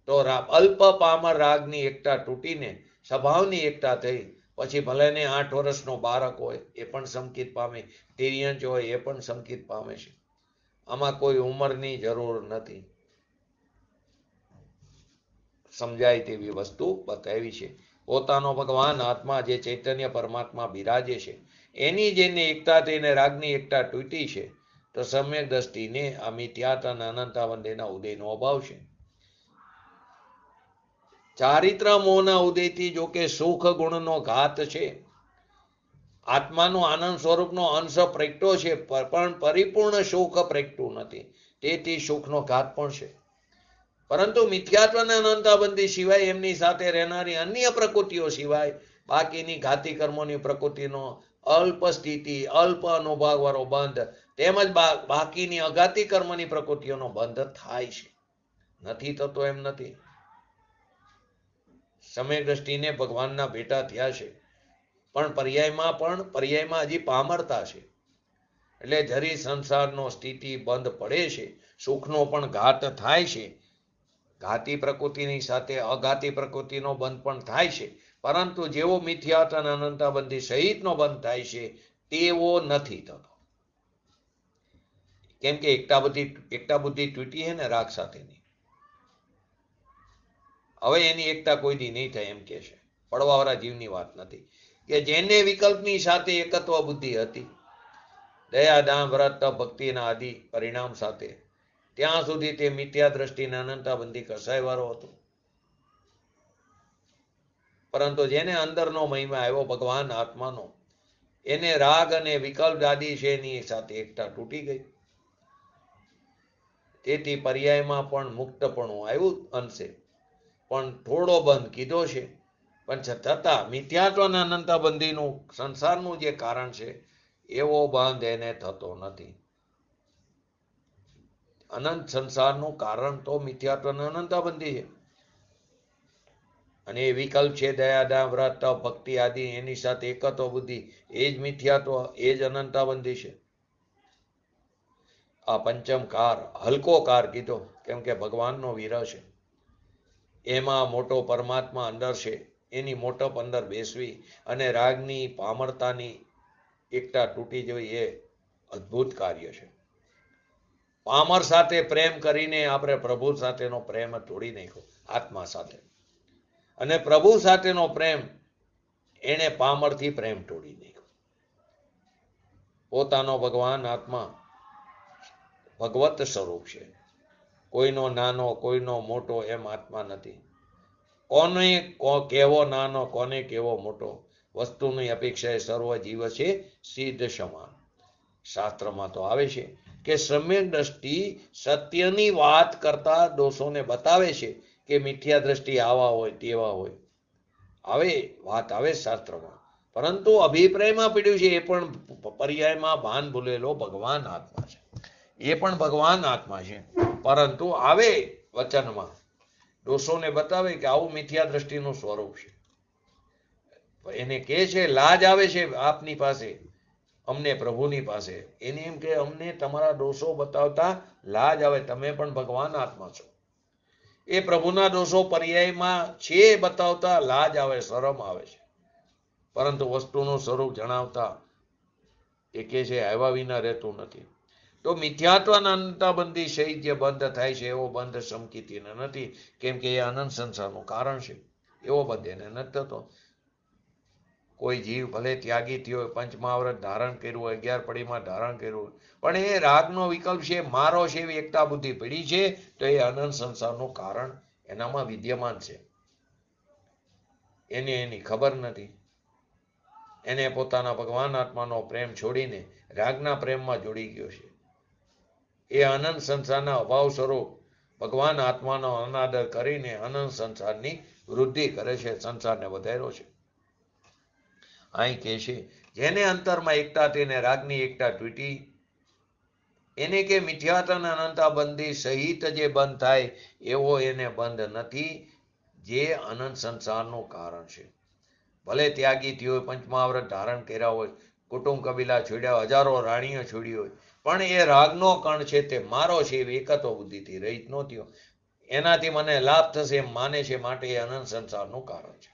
તો અલ્પ પામર રાગની એકતા તૂટીને સ્વભાવની એકતા થઈ. પછી ભલે ને 8 વર્ષનો બાળક હોય એ પણ સંકિત પામે, તિર્યંચ હોય એ પણ સંકિત પામે છે. આમાં કોઈ ઉંમરની જરૂર નથી. સમજાય તેવી વસ્તુ બતાવી છે. પોતાનો ભગવાન આત્મા જે ચૈતન્ય પરમાત્મા બિરાજે છે એની જેને એકતા થઈને રાગની એકતા તૂટી છે, તો સમ્યક દ્રષ્ટિને આ મિથ્યાત અને અનંતાવંદેના ઉદયનો અભાવ છે. ચારિત્ર મોહના ઉદયથી જો કે સુખ ગુણનો ઘાત છે, આત્માનો આનંદ સ્વરૂપનો અંશ પ્રગટો છે, પણ પરિપૂર્ણ સુખ પ્રગટતું નથી, તેથી સુખનો ઘાત પણ છે. પરંતુ મિથ્યાત્વ અને અનંતાબંધી સિવાય એમની સાથે રહેનારી અન્ય પ્રકૃતિઓ સિવાય બાકીની ઘાતી કર્મોની પ્રકૃતિનો અલ્પ સ્થિતિ, અલ્પ અનુભવવાળો બંધ, તેમજ બાકીની અઘાતી કર્મની પ્રકૃતિઓનો બંધ થાય છે. નથી થતો એમ નથી. સમય દ્રષ્ટિને ભગવાનના ભેટા થયા છે, પણ પર્યાયમાં હજી પામરતા છે. એટલે જરી સંસારનો સ્થિતિ બંધ પડે છે, સુખનો પણ ઘાત થાય છે. ઘાતી પ્રકૃતિની સાથે અઘાતી પ્રકૃતિનો બંધ પણ થાય છે, પરંતુ જેવો મિથ્યાત અને અનંતાબંધી સહિતનો બંધ થાય છે તેવો નથી થતો. કેમ કે એકતા બુદ્ધિ તૂટી છે ને રાગ સાથેની. હવે એની એકતા કોઈ દી નહીં થાય એમ કે છે. પડવાવાળા જીવની વાત નથી. કે જેને વિકલ્પની સાથે એકત્વ બુદ્ધિ હતી, દયા દાન વ્રત તપ ભક્તિના આદિ પરિણામ સાથે, ત્યાં સુધી તે મિથ્યા દ્રષ્ટિને અનંતાબંધી કસાયવાળો હતો. પરંતુ જેને અંદરનો મહિમા આવ્યો ભગવાન આત્માનો, એને રાગ અને વિકલ્પ આદિ છે એની સાથે એકતા તૂટી ગઈ. તેથી પર્યાયમાં પણ મુક્તપણું આવ્યું અંશે, પણ થોડો બંધ કીધો છે. પણ છતાં મિથ્યાત્વ અને અનંતાબંધીનું સંસારનું જે કારણ છે એવો બંધ એને થતો નથી. અનંત સંસારનું કારણ તો મિથ્યાત્વ અને અનંતાબંધી છે. અને એ વિકલ્પ છે દયા વ્રત તપ ભક્તિ આદિ, એની સાથે એકત્વ બુદ્ધિ, એ જ મિથ્યાત્વ, એ જ અનંતાબંધી છે. આ પંચમ કાર હલકો કાર કીધો, કેમ કે ભગવાનનો વિરહ છે. એમાં મોટો પરમાત્મા અંદર છે, એની મોટપ અંદર બેસવી અને રાગની પામરતાની એકતા તૂટી જવી એ અદ્ભુત કાર્ય છે. પામર સાથે પ્રેમ કરીને આપણે પ્રભુ સાથેનો પ્રેમ તોડી નાખ્યો, આત્મા સાથે. અને પ્રભુ સાથેનો પ્રેમ એને પામરથી પ્રેમ તોડી નાખ્યો. પોતાનો ભગવાન આત્મા ભગવત સ્વરૂપ છે. કોઈનો નાનો કોઈનો મોટો એમ આત્મા નથી. કોને કેવો નાનો કોને કેવો મોટો, વસ્તુની અપેક્ષાએ સર્વ જીવ છે સિદ્ધ સમાન. શાસ્ત્રમાં તો આવે છે કે સમ્યક દ્રષ્ટિ સત્યની વાત કરતા દોષોને બતાવે છે, કે મિથ્યા દ્રષ્ટિ આવા હોય તેવા હોય, વાત આવે શાસ્ત્રમાં. પરંતુ અભિપ્રાયમાં પીડ્યું છે એ પણ પર્યાયમાં ભાન ભૂલેલો ભગવાન આત્મા છે. એ પણ ભગવાન આત્મા છે, પરંતુ આવે વચનમાં દોષોને બતાવે કે આવું મિથ્યા દ્રષ્ટિનું સ્વરૂપ છે. એને કહે છે લાજ આવે છે આપની પાસે, અમને પ્રભુની પાસે. એને એમ કે અમને તમારા દોષો બતાવતા લાજ આવે, તમે પણ ભગવાન આત્મા છો. એ પ્રભુના દોષો પર્યાયમાં છે બતાવતા લાજ આવે, શરમ આવે છે. પરંતુ વસ્તુનું સ્વરૂપ જણાવતા એ કે છે આવ્યા વિના રહેતું નથી. તો મિથ્યાત્વ અનંતાબંધી સહિત જે બંધ થાય છે એવો બંધ સમકીતીને નથી, કેમ કે એ અનંત સંસારનું કારણ છે. એવો બંધ એને નથી થતો. કોઈ જીવ ભલે ત્યાગી થયો હોય, પંચમહાવ્રત ધારણ કર્યું હોય, 11 પડીમાં ધારણ કર્યું હોય, પણ એ રાગનો વિકલ્પ છે, મારો છે એવી એકતા બુદ્ધિ પડી છે, તો એ અનંત સંસારનું કારણ એનામાં વિદ્યમાન છે. એને એની ખબર નથી. એને પોતાના ભગવાન આત્માનો પ્રેમ છોડીને રાગના પ્રેમમાં જોડી ગયો છે. એ અનંત સંસારના અભાવ સ્વરૂપ ભગવાન આત્માનો અનાદર કરીને અનંત સંસારની વૃદ્ધિ કરે છે, સંસારને વધાર્યો છે. અહીં કહે છે જેને અંતરમાં એકતા તેને રાગની એકતા તૂટી, એને કે મિથ્યાત્વ અનંતા બંધી સહિત જે બંધ થાય એવો એને બંધ નથી, જે અનંત સંસારનું કારણ છે. ભલે ત્યાગી થયો હોય, પંચમહાવ્રત ધારણ કર્યા હોય, કુટુંબ કબીલા છોડ્યા હોય, હજારો રાણીઓ છોડી હોય, પણ એ રાગનો કણ છે તે મારો છે એવી એકત્વ બુદ્ધિથી રહિત ન થયો, એનાથી મને લાભ થશે એમ માને છે, માટે એ અનંત સંસારનું કારણ છે.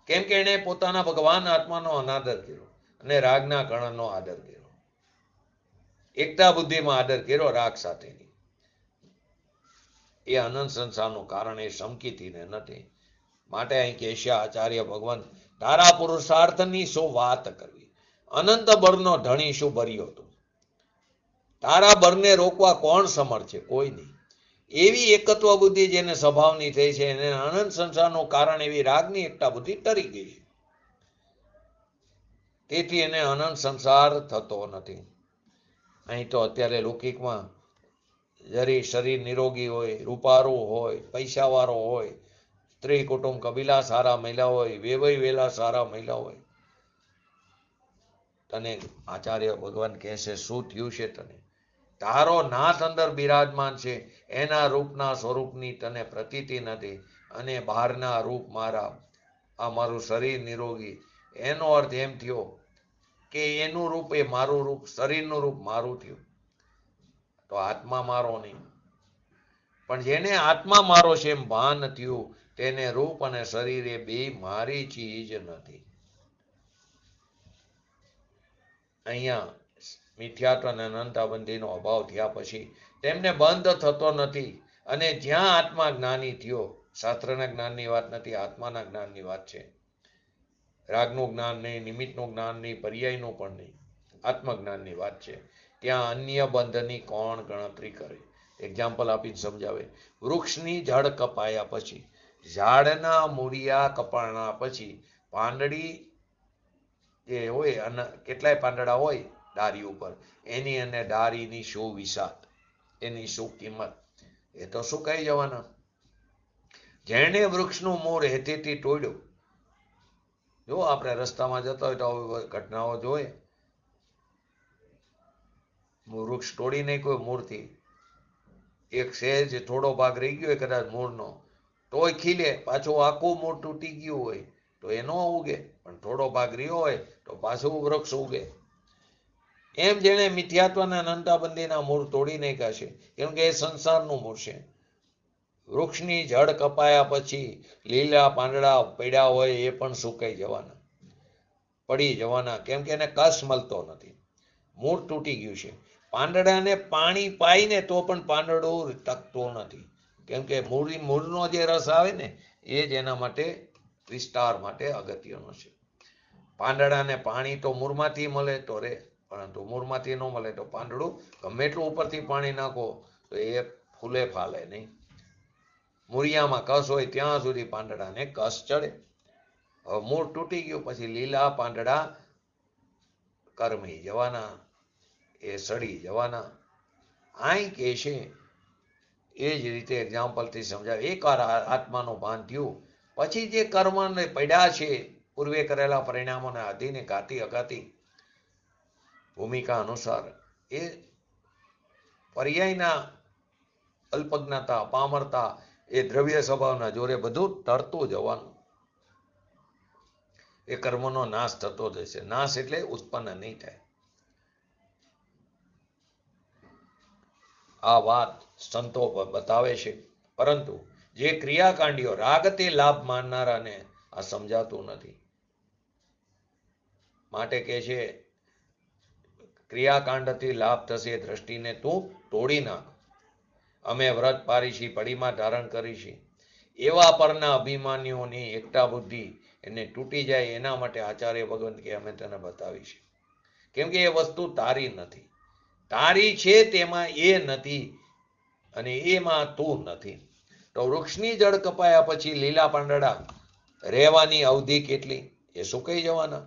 કેમ કે એને પોતાના ભગવાન આત્માનો અનાદર કર્યો અને રાગના કણનો આદર કર્યો, એકતા બુદ્ધિમાં આદર કર્યો રાગ સાથેની. એ અનંત સંસારનું કારણ એ સમકીતીને નથી. માટે અહીં કહેશે આચાર્ય ભગવાન, તારા પુરુષાર્થની શું વાત કરવી, અનંત બળનો ધણી શું ભર્યો હતો, તારા બળને રોકવા કોણ સમર્થ છે, કોઈ નહીં. એવી એકત્વ બુદ્ધિ જેને સ્વભાવની થઈ છે, એને અનંત સંસારનું કારણ એવી રાગની એકતા બુદ્ધિ તરી ગઈ છે, તેથી એને અનંત સંસાર થતો નથી. અહીં તો અત્યારે લૌકિકમાં જરી શરીર નિરોગી હોય, રૂપારું હોય, પૈસાવાળો હોય, સ્ત્રી કુટુંબ કબીલા સારા મહિલા હોય, વેવાઈ વેલા સારા મહિલા હોય, તને આચાર્ય ભગવાન કહેશે શું થયું છે તને, તારો નાથ અંદર બિરાજમાન છે, એના રૂપના સ્વરૂપની તને પ્રતીતિ નથી, અને બહારના રૂપ મારા, આ મારું શરીર નિરોગી, એનો અર્થ એમ થયો કે એનું રૂપ એ મારું રૂપ, શરીરનું રૂપ મારું થયું, તો આત્મા મારો નહીં. પણ જેને આત્મા મારો છે એમ ભાન થયું, તેને રૂપ અને શરીર એ બે મારી ચીજ નથી. અહીંયા મિથ્યાત્વ અને અનંતાબંધીનો અભાવ થયા પછી તેમને બંધ થતો નથી, અને જ્યાં આત્મા જ્ઞાની થયો, શાસ્ત્રના જ્ઞાનની વાત નથી, આત્માના જ્ઞાનની વાત છે. રાગનું જ્ઞાન નહીં, નિમિત્તનું જ્ઞાન નહીં, પર્યાયનું પણ નહીં, આત્મજ્ઞાનની વાત છે. ત્યાં અન્ય બંધની કોણ ગણતરી કરે. એક્ઝામ્પલ આપીને સમજાવે, વૃક્ષની જડ કપાયા પછી, ઝાડના મૂળિયા કપાણા પછી પાંદડી જે હોય, અને કેટલાય પાંદડા હોય ડારી ઉપર, એની અને ડારીની શું વિસાત, એની શું કિંમત, એ તો સુકાઈ જવાના. જેણે વૃક્ષનું મૂળ હેતીથી તોડ્યું, જો આપણે રસ્તામાં જતા હોય તો આવી ઘટનાઓ જોઈએ, વૃક્ષ તોડી નાખ્યો મૂળથી, એક સહેજ થોડો ભાગ રહી ગયો કદાચ મૂળનો, તોય ખીલે, પાછું આખું મૂળ તૂટી ગયું હોય તો એ ન ઉગે, પણ થોડો ભાગ રહ્યો હોય તો પાછું વૃક્ષ ઉગે. એમ જેને મિથ્યાત્વના અનંતાબંધીના મૂળ તોડી નાખ્યા છે, કેમ કે એ સંસારનું મૂળ છે. વૃક્ષની જડ કપાયા પછી લીલા પાંદડા પડ્યા હોય એ પણ સુકાઈ જવાના, પડી જવાના, કેમ કે એને કશ મળતો નથી, મૂળ તૂટી ગયું છે. પાંદડાને પાણી પાઈને તો પણ પાંદડું ટકતું નથી, કેમ કે મૂળનો જે રસ આવે ને એ જ એના માટે વિસ્તાર માટે અગત્યનો છે. પાંદડાને પાણી તો મૂળમાંથી મળે તો રે, પરંતુ મૂળમાંથી ન મળે તો પાંદડું ગમે એટલું ઉપરથી પાણી નાખો તો એ ફૂલે ફાલે નહીં. મૂળિયામાં કસ હોય ત્યાં સુધી પાંદડાને કસ ચડે. હવે મૂળ તૂટી ગયું પછી લીલા પાંદડા કરમી જવાના, એ સડી જવાના. આઈ કે છે એ જ રીતે એક્ઝામ્પલથી સમજાવે, એકવાર આત્માનું ભાન થયું પછી જે કર્મને પડ્યા છે, પૂર્વે કરેલા પરિણામોને આધીને ગાતી અગાતી ભૂમિકા અનુસાર, એ પર્યાયના અલ્પજ્ઞતા, પામરતા, એ દ્રવ્ય સ્વભાવના જોરે બધું તરતું જવાનું. એ કર્મનો નાશ થતો જશે. નાશ એટલે ઉત્પન્ન નહીં થાય. આ વાત સંતો બતાવે છે, પરંતુ જે ક્રિયાકાંડીઓ રાગથી લાભ માનનારાને આ સમજાતું નથી. માટે કે છે ક્રિયાકાંડથી લાભ થશે દ્રષ્ટિને તું તોડી નાખ. અમે વ્રત પારીશી, પડીમાં ધારણ કરીશી, એવા પરના અભિમાનીઓની એકતા બુદ્ધિ એને તૂટી જાય, એના માટે આચાર્ય ભગવંત કે અમે તને બતાવીશું. કેમ કે એ વસ્તુ તારી નથી, તારી છે તેમાં એ નથી, અને એમાં તું નથી. તો વૃક્ષની જડ કપાયા પછી લીલા પાંદડા રહેવાની અવધિ કેટલી, એ સુકાઈ જવાના.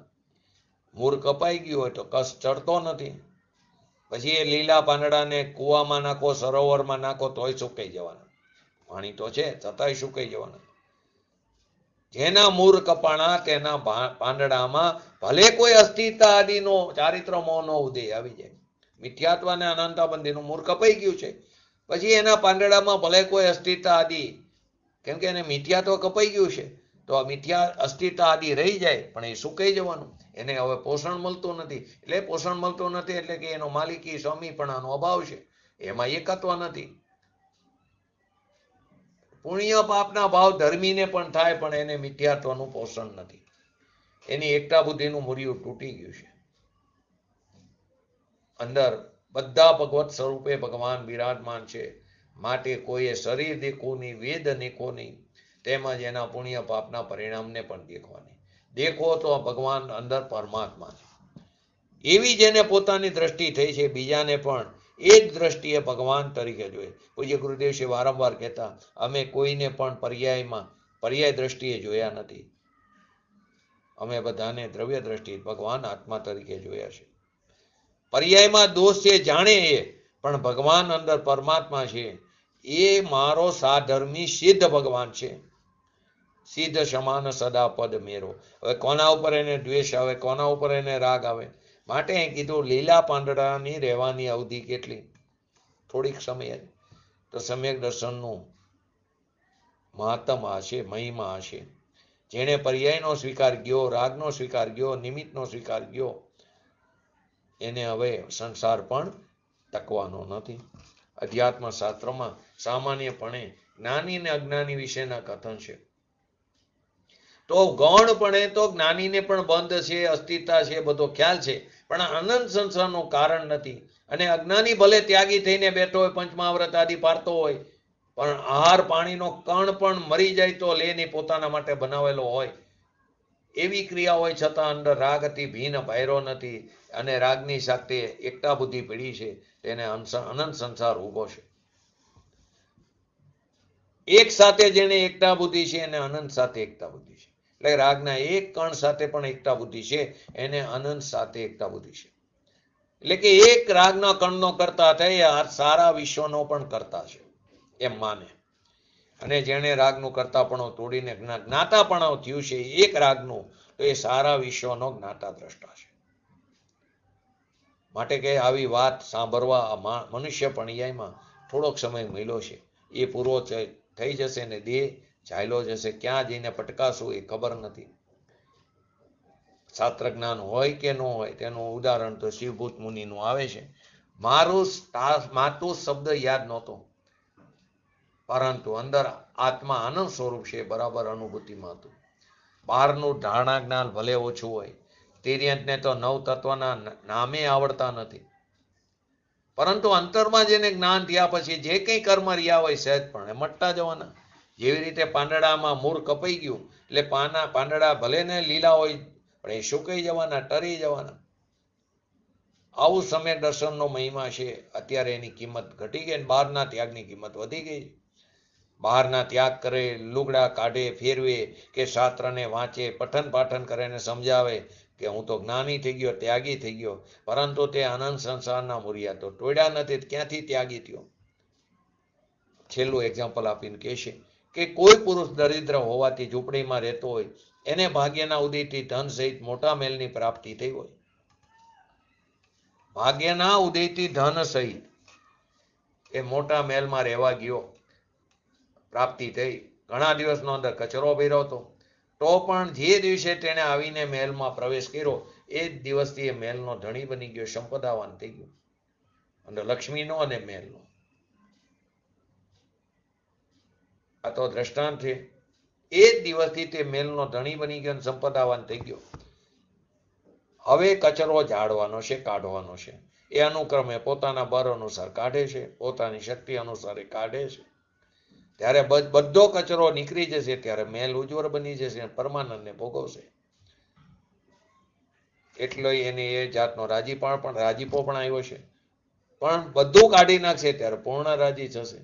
મૂળ કપાઈ ગયું હોય તો કસ ચડતો નથી. પછી એ લીલા પાંદડાને કૂવામાં નાખો, સરોવરમાં નાખો તોય સુકાઈ જવાના. પાણી તો છે છતાંય સુકાઈ જવાના. જેના મૂળ કપાણા તેના પાંદડામાં ભલે કોઈ અસ્થિરતા આદિનો ચારિત્ર મોહનો ઉદય આવી જાય. મિથ્યાત્વ અને અનંતાબંધીનું મૂળ કપાઈ ગયું છે, પછી એના પાંદડામાં ભલે કોઈ અસ્થિરતા આદિ, કેમ કે એને મિથ્યાત્વ કપાઈ ગયું છે, તો આ મિથ્યા અસ્થિરતા આદિ રહી જાય પણ એ સુકાઈ જવાનું. એને હવે પોષણ મળતું નથી. એટલે પોષણ મળતું નથી એટલે કે એનો માલિકી સ્વામીપણાનો અભાવ છે, એમાં એકત્વ નથી. પુણ્ય પાપના ભાવ ધર્મીને પણ થાય પણ એને મિથ્યાત્વનું પોષણ નથી. એની એકતા બુદ્ધિનું મૂળિયું તૂટી ગયું છે. અંદર બધા ભગવત સ્વરૂપે ભગવાન બિરાજમાન છે, માટે કોઈએ શરીર દેખવું નહીં, વેદ દેખવો નહીં, તેમજ એના પુણ્ય પાપના પરિણામને પણ દેખવા નહીં. દેખો તો ભગવાન અંદર પરમાત્મા છે. એવી જેને પોતાની દ્રષ્ટિ થઈ છે બીજાને પણ એ જ દ્રષ્ટિએ ભગવાન તરીકે જોઈએ. પૂજ્ય ગુરુદેવશ્રી વારંવાર કહેતા, અમે કોઈને પણ પર્યાય દ્રષ્ટિએ જોયા નથી. અમે બધાને દ્રવ્ય દ્રષ્ટિએ ભગવાન આત્મા તરીકે જોયા છે. પર્યાયમાં દોષ છે જાણે એ, પણ ભગવાન અંદર પરમાત્મા છે. એ મારો સાધર્મી સિદ્ધ ભગવાન છે. સિદ્ધ સમાન સદા પદ મેરો. હવે કોના ઉપર એને દ્વેષ આવે, કોના ઉપર એને રાગ આવે? માટે કીધું લીલા પાંદડાની રહેવાની અવધિ કેટલી? થોડીક સમય. તો સમ્યક દર્શનનું મહત્તમ હશે, મહિમા હશે. જેણે પર્યાયનો સ્વીકાર ગયો, રાગનો સ્વીકાર ગયો, નિમિત્તનો સ્વીકાર ગયો, એને હવે સંસાર પણ ટકવાનો નથી. અધ્યાત્મ શાસ્ત્રમાં સામાન્યપણે જ્ઞાની અને અજ્ઞાની વિશેના કથન છે. તો ગૌણપણે તો જ્ઞાનીને પણ બંધ છે, અસ્થિરતા છે, બધો ખ્યાલ છે, પણ અનંત સંસારનું કારણ નથી. અને અજ્ઞાની ભલે ત્યાગી થઈને બેઠો હોય, પંચમહાવ્રત આદિ પાડતો હોય, પણ આહાર પાણીનો કણ પણ મરી જાય તો લે નહીં, પોતાના માટે બનાવેલો હોય એવી ક્રિયા હોય છતાં અંદર રાગ અતિ ભીન ભૈરો નથી, અને રાગની સાથે એકતા બુદ્ધિ પીડી છે, તેને અનંત સંસાર ઉભો છે. એક સાથે જેને એકતા બુદ્ધિ છે એને અનંત સાથે એકતા બુદ્ધિ છે. એટલે રાગના એક કણ સાથે પણ એકતા બુદ્ધિ છે, એને અનંત સાથે એકતા બુદ્ધિ છે. એટલે કે એક રાગના કણનો કરતા થાય સારા વિશ્વનો પણ કરતા છે એમ માને. અને જેણે રાગનું કરતાપણું તોડીને જ્ઞાતાપણું થયું છે એક રાગનું, તો એ સારા વિશ્વનો જ્ઞાતા દ્રષ્ટા છે. માટે કે આવી વાત સાંભળવા મનુષ્ય પણિયામાં થોડોક સમય મળ્યો છે, એ પૂરો થઈ જશે ને દેહ ચાલ્યો જશે. ક્યાં જઈને પટકાશું એ ખબર નથી. શાસ્ત્ર જ્ઞાન હોય કે ન હોય તેનું ઉદાહરણ તો શિવભૂત મુનિનું આવે છે. માતું શબ્દ યાદ નહોતો, પરંતુ અંદર આત્મા આનંદ સ્વરૂપ છે બરાબર અનુભૂતિમાં હતું. બહારનું ધારણા જ્ઞાન ભલે ઓછું હોય, તિર્યંતને તો નવ તત્વના નામે આવડતા નથી, પરંતુ અંતરમાં જેને જ્ઞાન થયા પછી જે કંઈ કર્મ રહ્યા હોય સહેજ પણ એ મટતા જવાના. જેવી રીતે પાંદડામાં મૂળ કપાઈ ગયું એટલે પાંદડા ભલે ને લીલા હોય પણ એ સુકાઈ જવાના, ટરી જવાના. આવું સમ્યક દર્શનનો મહિમા છે. અત્યારે એની કિંમત ઘટી ગઈ, બહારના ત્યાગની કિંમત વધી ગઈ. બહારના ત્યાગ કરે, લુગડા કાઢે, ફેરવે, કે શાસ્ત્રને વાંચે, પઠન પાઠન કરે ને સમજાવે કે હું તો જ્ઞાની થઈ ગયો, ત્યાગી થઈ ગયો, પરંતુ તે આનંદ સંસારના મૂળિયા તો તોડ્યા નથી. ક્યાંથી ત્યાગી થયો? છેલ્લું એક્ઝામ્પલ આપીને કહેશે કે કોઈ પુરુષ દરિદ્ર હોવાથી ઝૂંપડીમાં રહેતો હોય, એને ભાગ્યના ઉદયથી ધન સહિત મોટા મહેલની પ્રાપ્તિ થઈ હોય. ભાગ્યના ઉદયથી ધન સહિત એ મોટા મહેલમાં રહેવા ગયો, પ્રાપ્તિ થઈ. ઘણા દિવસનો અંદર કચરો ભર્યો હતો, તો પણ જે દિવસે તેણે આવીને મહેલમાં પ્રવેશ કર્યો એ જ દિવસથી એ મહેલનો ધણી બની ગયો, સંપદાવાન થઈ ગયો. અંદર લક્ષ્મીનો અને મહેલનો આ તો દ્રષ્ટાંત છે. એ જ દિવસથી તે મહેલનો ધણી બની ગયો, સંપદાવાન થઈ ગયો. હવે કચરો ઝાડવાનો છે, કાઢવાનો છે. એ અનુક્રમે પોતાના બળ અનુસાર કાઢે છે, પોતાની શક્તિ અનુસાર એ કાઢે છે. ત્યારે બધો કચરો નીકળી જશે ત્યારે મહેલ ઉજ્જવળ બની જશે, પરમાનંદને ભોગવશે. એટલે એને એ જાતનો રાજીપો પણ આવ્યો છે. પણ બધું કાઢી નાખશે ત્યારે પૂર્ણ રાજી થશે.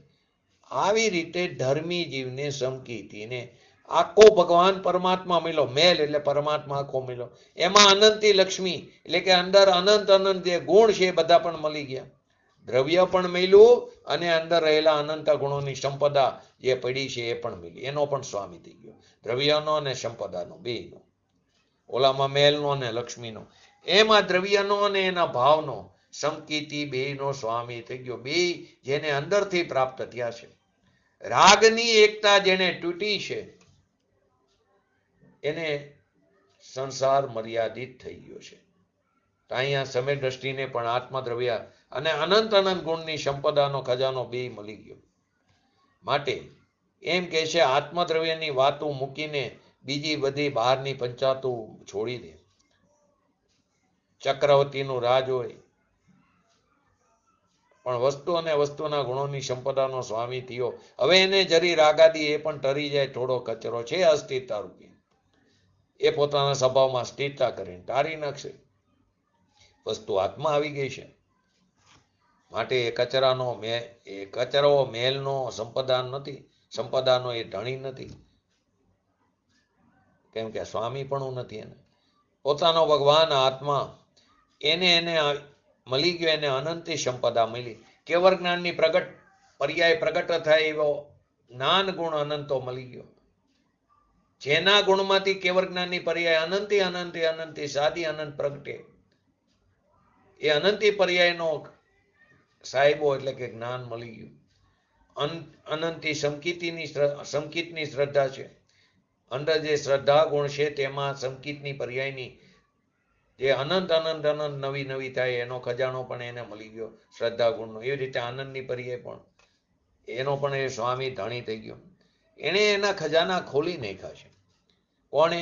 આવી રીતે ધર્મી જીવને સમકીતીને આખો ભગવાન પરમાત્મા મળ્યો, મેલ એટલે પરમાત્મા આખો મળ્યો, એમાં અનંતી લક્ષ્મી એટલે કે અંદર અનંત અનંત જે ગુણ છે એ બધા પણ મળી ગયા. દ્રવ્ય પણ મળ્યું અને અંદર રહેલા અનંત ગુણોની સંપદા જે પડી છે એ પણ મળી, એનો પણ સ્વામી થઈ ગયો, દ્રવ્યનો અને સંપદાનો બેયનો. ઓલામાં મેલનો અને લક્ષ્મીનો, એમાં દ્રવ્યનો અને એના ભાવનો સમકીતિ બેયનો સ્વામી થઈ ગયો. બે જેને અંદરથી પ્રાપ્ત થયા છે. રાગની એકતા જેને તૂટી છે એને સંસાર મર્યાદિત થઈ ગયો છે. તો અહીંયા સમય દ્રષ્ટિને પણ આત્મદ્રવ્ય અને અનંત અનંત ગુણની સંપદાનો ખજાનો બે મળી ગયો. માટે એમ કે છે આત્મદ્રવ્યની વાતો મૂકીને બીજી બધી બહારની પંચાતું છોડી દે. ચક્રવર્તીનું રાજ હોય પણ વસ્તુ અને વસ્તુના ગુણોની સંપદાનો સ્વામી થયો. હવે એને જરી રાગાદી એ પણ ટરી જાય, થોડો કચરો છે અસ્થિરતા રૂપી, એ પોતાના સ્વભાવમાં સ્થિરતા કરીને તારી નાખશે. વસ્તુ હાથમાં આવી ગઈ છે. માટે એ કચરો મેલનો સંપદા નથી, સંપદાનો એ ધણી નથી, કેમ કે સ્વામી પણ નથી. એને પોતાનો ભગવાન આત્મા એને મળી ગયો, એને અનંતી સંપદા મળી. કેવળ જ્ઞાનની પર્યાય પ્રગટ થાય એવો જ્ઞાન ગુણ અનંતો મળી ગયો. જેના ગુણમાંથી કેવળ જ્ઞાનની પર્યાય અનંતી સાદી અનંત પ્રગટે, એ અનંતી પર્યાયનો સાહેબો એટલે કે જ્ઞાન મળી ગયું. અનંતી સમકિતની શ્રદ્ધા છે. અંદર જે શ્રદ્ધા ગુણ છે તેમાં સમકિતની પર્યાયની જે અનંત નવી નવી થાય એનો ખજાનો પણ એને મળી ગયો શ્રદ્ધા ગુણનો. એવી રીતે આનંદની પર્યાય પણ એનો પણ એ સ્વામી ધણી થઈ ગયો. એણે એના ખજાના ખોલી નાખ્યા છે. કોણે?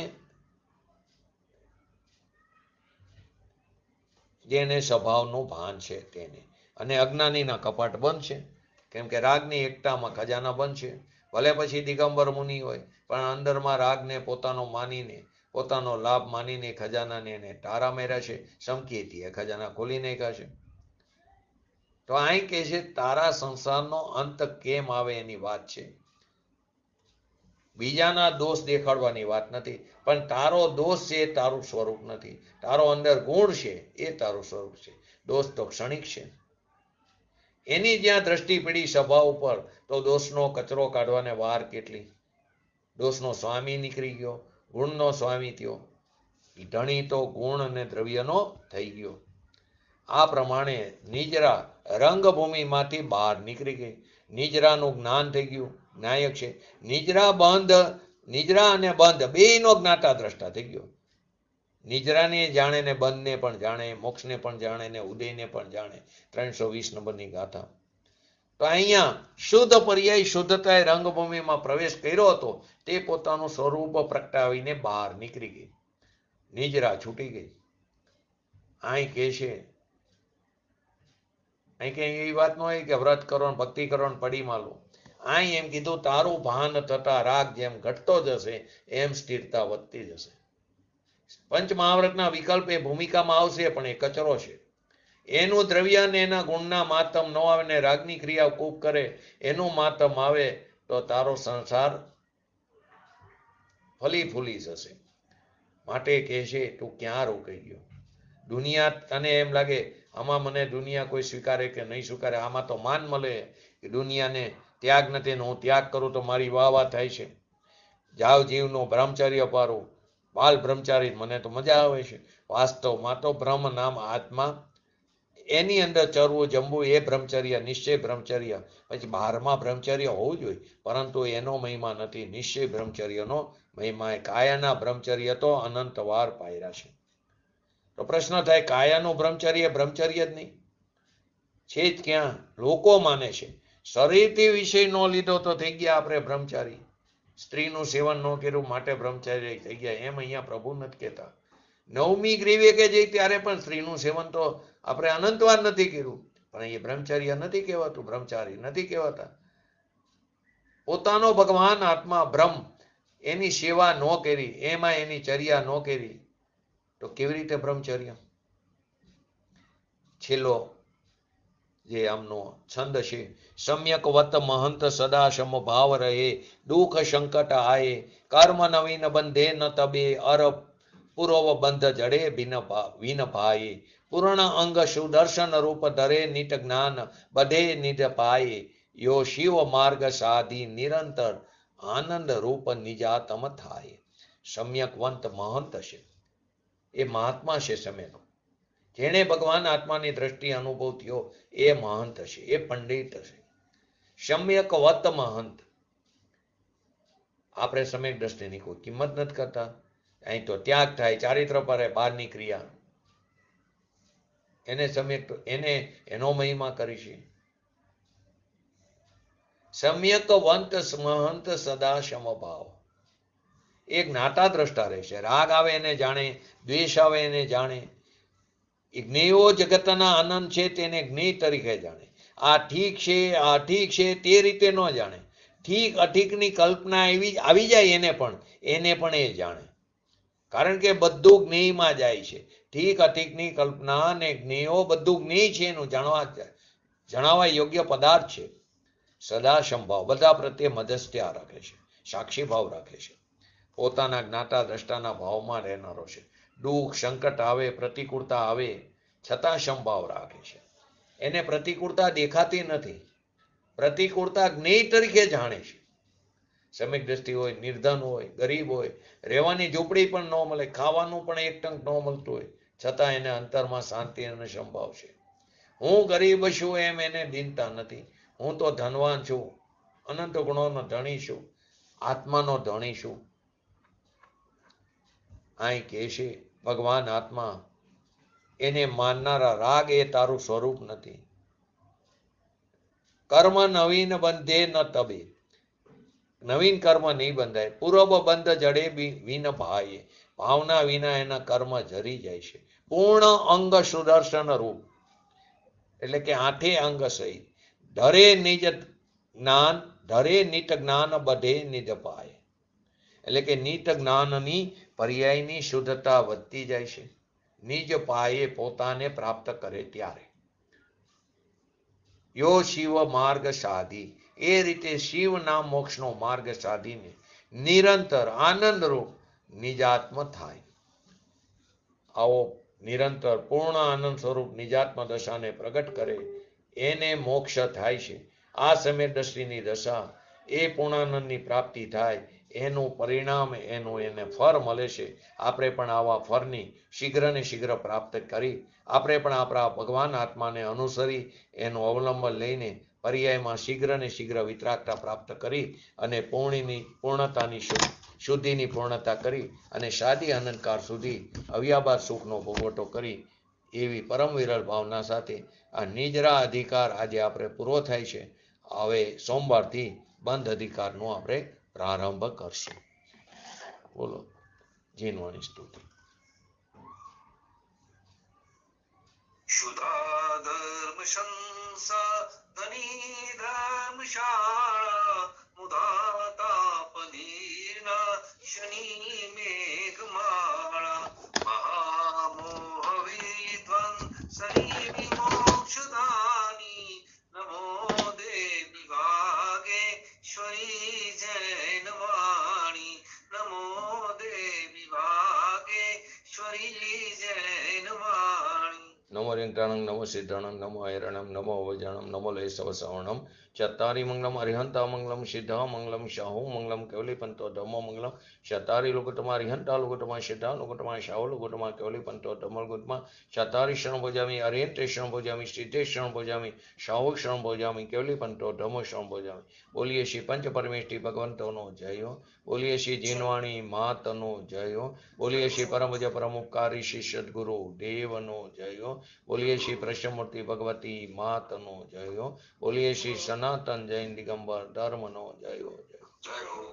જેને સ્વભાવનું ભાન છે તેને. અને અજ્ઞાનીના કપાટ બંધ છે, કેમ કે રાગની એકતામાં ખજાના બંધ છે. ભલે પછી દિગંબર મુનિ હોય પણ અંદરમાં રાગને પોતાનો માનીને, પોતાનો લાભ માનીને ખજાનાને એને તારા મેર્યા છે. સમકીતી એ ખજાના ખોલી નાખ્યા છે. તો અહીં કે છે તારા સંસારનો અંત કેમ આવે એની વાત છે. બીજાના દોષ દેખાડવાની વાત નથી, પણ તારો દોષ છે એ તારું સ્વરૂપ નથી. તારો અંદર ગુણ છે એ તારું સ્વરૂપ છે. દોષ તો ક્ષણિક છે. એની જ્યાં દ્રષ્ટિ પડી સભા ઉપર તો દોષનો કચરો કાઢવાને વાર કેટલી. દોષનો સ્વામી નીકળી ગયો, ગુણનો સ્વામી થયો. ધણી તો ગુણ અને દ્રવ્યનો થઈ ગયો. આ પ્રમાણે નિજરા રંગભૂમિમાંથી બહાર નીકળી ગઈ. નિજરાનું જ્ઞાન થઈ ગયું, જ્ઞાયક છે. નિજરા અને બંધ બેયનો જ્ઞાતા દ્રષ્ટા થઈ ગયો. નિજરાને જાણે ને બંધને પણ જાણે, મોક્ષને પણ જાણે ને ઉદયને પણ જાણે. 320 નંબરની ગાથા. તો અહીંયા શુદ્ધ પર્યાય શુદ્ધતાએ રંગભૂમિમાં પ્રવેશ કર્યો હતો, તે પોતાનું સ્વરૂપ પ્રગટાવીને બહાર નીકળી ગઈ. નિજરા છૂટી ગઈ. અહીં કે છે, અહીં કે એવી વાત ન હોય કે વ્રત કરો ભક્તિ કરો પડી માલો. અહીં એમ કીધું તારું ભાન થતા રાગ જેમ ઘટતો જશે એમ સ્થિરતા વધતી જશે. પંચ મહાવ્રતના વિકલ્પ એ ભૂમિકામાં આવશે, પણ એ કચરો છે. એનું દ્રવ્ય ને એના ગુણના માતમ ન આવે ને રાગની ક્રિયા ખૂબ કરે એનું માતમ આવે તો તારો સંસાર ફલી ફૂલી જશે. માટે કહે છે તું ક્યાં રોકાઈ ગયો. દુનિયા તને એમ લાગે આમાં મને દુનિયા કોઈ સ્વીકારે કે નહીં સ્વીકારે, આમાં તો માન મળે કે દુનિયાને ત્યાગ નથી ને હું ત્યાગ કરું તો મારી વાહ થાય છે. જાવ જીવનું બ્રહ્મચર્ય પારું, બાલ બ્રહ્મચારી મને તો મજા આવે છે. વાસ્તવમાં તો બ્રહ્મ નામ આત્મા, એની અંદર ચરવું જમવું એ બ્રહ્મચર્ય, નિશ્ચય બ્રહ્મચર્ય. પછી 12મા બ્રહ્મચર્ય હોવું જોઈએ, પરંતુ એનો મહિમા નથી. નિશ્ચય બ્રહ્મચર્યનો મહિમા. કાયાના બ્રહ્મચર્ય તો અનંત વાર પાયરા છે. તો પ્રશ્ન થાય કાયાનું બ્રહ્મચર્ય બ્રહ્મચર્ય જ નહીં છે જ ક્યાં? લોકો માને છે શરીરથી વિષય ન લીધો તો થઈ ગયા આપણે બ્રહ્મચારી. સ્ત્રીનું સેવન ન કર્યું માટે બ્રહ્મચારી થઈ ગયા, એમ અહીંયા પ્રભુ નથી કહેતા. 9મી ગ્રીવે કે જઈ ત્યારે પણ સ્ત્રીનું સેવન તો આપણે અનંતવાર નથી કર્યું, પણ એ બ્રહ્મચર્ય નથી કહેવાતું, બ્રહ્મચારી નથી કહેવાતા. પોતાનો ભગવાન આત્મા બ્રહ્મ એની સેવા ન કરી, એમાં એની ચર્યા ન કરી તો કેવી રીતે બ્રહ્મચર્ય? છેલ્લો જે આમનો છંદ છે. સમ્યક વત મહંત સદા સમભાવ રહે, દુઃખ સંકટ આયે, કર્મ નવીન બંધે ન તબે, અર પૂર્વ બંધ જડે વિન ભાયે, પૂર્ણ અંગ સુદર્શન રૂપ ધરે, નિત જ્ઞાન બધે નિજ પાયે, યો શિવ માર્ગ સાધી નિરંતર, આનંદ રૂપ નિજાતમ થાય. સમ્યકવંત મહંત છે, એ મહાત્મા છે સમયનો. જેણે ભગવાન આત્માની દ્રષ્ટિ અનુભવ થયો એ મહંત છે, એ પંડિત છે. સમ્યકવત મહંત. આપણે સમ્યક દ્રષ્ટિની કોઈ કિંમત નથી કરતા. અહીં તો ત્યાગ થાય, ચારિત્ર પર બહારની ક્રિયા, એને સમ્યક, એને એનો મહિમા કરી છે. સમ્યકવંત મહંત સદા સમભાવ. એ જ્ઞાતા દ્રષ્ટા રહેશે. રાગ આવે એને જાણે, દ્વેષ આવે એને જાણે. એ જ્ઞેયો જગતના આનંદ છે તેને જ્ઞેય તરીકે જાણે. આ ઠીક છે, આ ઠીક છે તે રીતે ન જાણે. ઠીક અઠીકની કલ્પના આવી જાય એને પણ એ જાણે. કારણ કે બધું જ્ઞેયમાં જાય છે. ઠીક અઠીકની કલ્પના ને જ્ઞેયો બધું જ્ઞેય છે, એનું જણાવવા યોગ્ય પદાર્થ છે. સદા સંભાવ, બધા પ્રત્યે મધસ્ત્યા રાખે છે, સાક્ષી ભાવ રાખે છે, પોતાના જ્ઞાતા દ્રષ્ટાના ભાવમાં રહેનારો છે. દુઃખ સંકટ આવે, પ્રતિકૂળતા આવે, છતાં સંભાવ રાખે છે. એને પ્રતિકૂળતા દેખાતી નથી. પ્રતિકૂળતા જ્ઞેય તરીકે જાણે છે. સમ્યક દ્રષ્ટિ હોય, નિર્ધન હોય, ગરીબ હોય, રહેવાની ઝૂંપડી પણ ન મળે, ખાવાનું પણ એક ટંક ન મળતું હોય, છતાં એને અંતરમાં શાંતિ અને સંભાવ છે. હું ગરીબ છું એમ એને દિનતા નથી. હું તો ધનવાન છું, અનંત ગુણોનો ધણી છું, આત્માનો ધણી છું. અહીં કહે છે ભગવાન આત્મા, એને માનનારા રાગ એ તારું સ્વરૂપ નથી. કર્મ નવીન બંધે ન તબે, નવીન કર્મ નહીં બંધાય. પૂર્વ બંધ જડે વિન ભાયે, ભાવના વિના એના કર્મ જરી જાય છે. પૂર્ણ અંગ સુદર્શન રૂપ, એટલે કે આઠે અંગ સહિત. ધરે નિજ જ્ઞાન, ધરે નિત જ્ઞાન બધે નિજ પાય, એટલે કે નિત જ્ઞાનની પર્યાયની શુદ્ધતા વધતી જાય છે. નિજ પાયે પોતાને પ્રાપ્ત કરે ત્યારે. યો શિવ માર્ગ સાધી, એ રીતે શિવના મોક્ષનો માર્ગ સાધીને નિરંતર આનંદરૂપ નિજાત્મ થાય. આવો નિરંતર પૂર્ણ આનંદ સ્વરૂપ નિજાત્મ દશાને પ્રગટ કરે એને મોક્ષ થાય છે. આ સમ્યક દ્રષ્ટિની દશા, એ પૂર્ણાનંદની પ્રાપ્તિ થાય, એનું પરિણામ, એનું એને ફળ મળે છે. આપણે પણ આવા ફળની શીઘ્ર ને શીઘ્ર પ્રાપ્ત કરી, આપણે પણ આપણા ભગવાન આત્માને અનુસરી, એનું અવલંબન લઈને પર્યાયમાં શીઘ્ર ને શીઘ્ર વિતરાગતા પ્રાપ્ત કરી અને પૂર્ણતાની શુદ્ધિની પૂર્ણતા કરી અને શાદી અનંતકાળ સુધી અવ્યાબાદ સુખનો ભોગવટો કરી, એવી પરમ વિરલ ભાવના સાથે આ નિજરા અધિકાર આજે આપણે પૂરો થાય છે. હવે સોમવારથી બંધ અધિકારનો આપણે પ્રારંભ કરશું. બોલો જીનવાણી સ્તુતિ. શુદ્ધા ધર્મ શંસા ધની ધર્મશાળા, મુધા તાપનીર્ના શનિ મેઘમાળા, મહામોહ વિદ્વન શનિ વિમોક્ષદાની, નમો દેવી વાગેશ્વરી જૈનવાણી, નમો દેવી વાગેશ્વરી જૈનવાણી. નમો રિંગટાણં, નમો સિદ્ધાણં, નમો હૈરણં, નમો અવજાણં, નમો લય સવસવણં, ચત્તારી મંગલમ અરિહંતા મંગલમ, સિદ્ધા મંગલમ, શાહુ મંગલમ, કેવલીપંતો ધમ્મો મંગલમ, ચત્તારી લુગુટમાં અરિહંતા લુગુટમાં, સિદ્ધા લુગુટમાં, શાહુ લુગુટમાં, કેવલીપંતો ધમ્મો લુગુટમાં, ચત્તારી શરણ ભોજામી, અરિહંતે શરણ ભોજામી, સિદ્ધે શરણ ભોજામી, શાહુ શરણ ભોજામી, કેવલીપંતો ધમ્મો શરણ ભોજામી. બોલીએ શ્રી પંચ પરમેષ્ઠી ભગવંતોનો જય હો. બોલીએ શ્રી જીનવાણી માતનો જય હો. બોલીએ શ્રી પરમ પૂજ્ય પરમ ઉપકારી શ્રી સદગુરુ દેવનો જય હો. બોલીએ શ્રી પ્રશ્નમૂર્તિ ભગવતી માતનો જય હો. બોલીએ શ્રી સનાતન જૈન દિગંબર ધર્મનો જય હો. જય હો.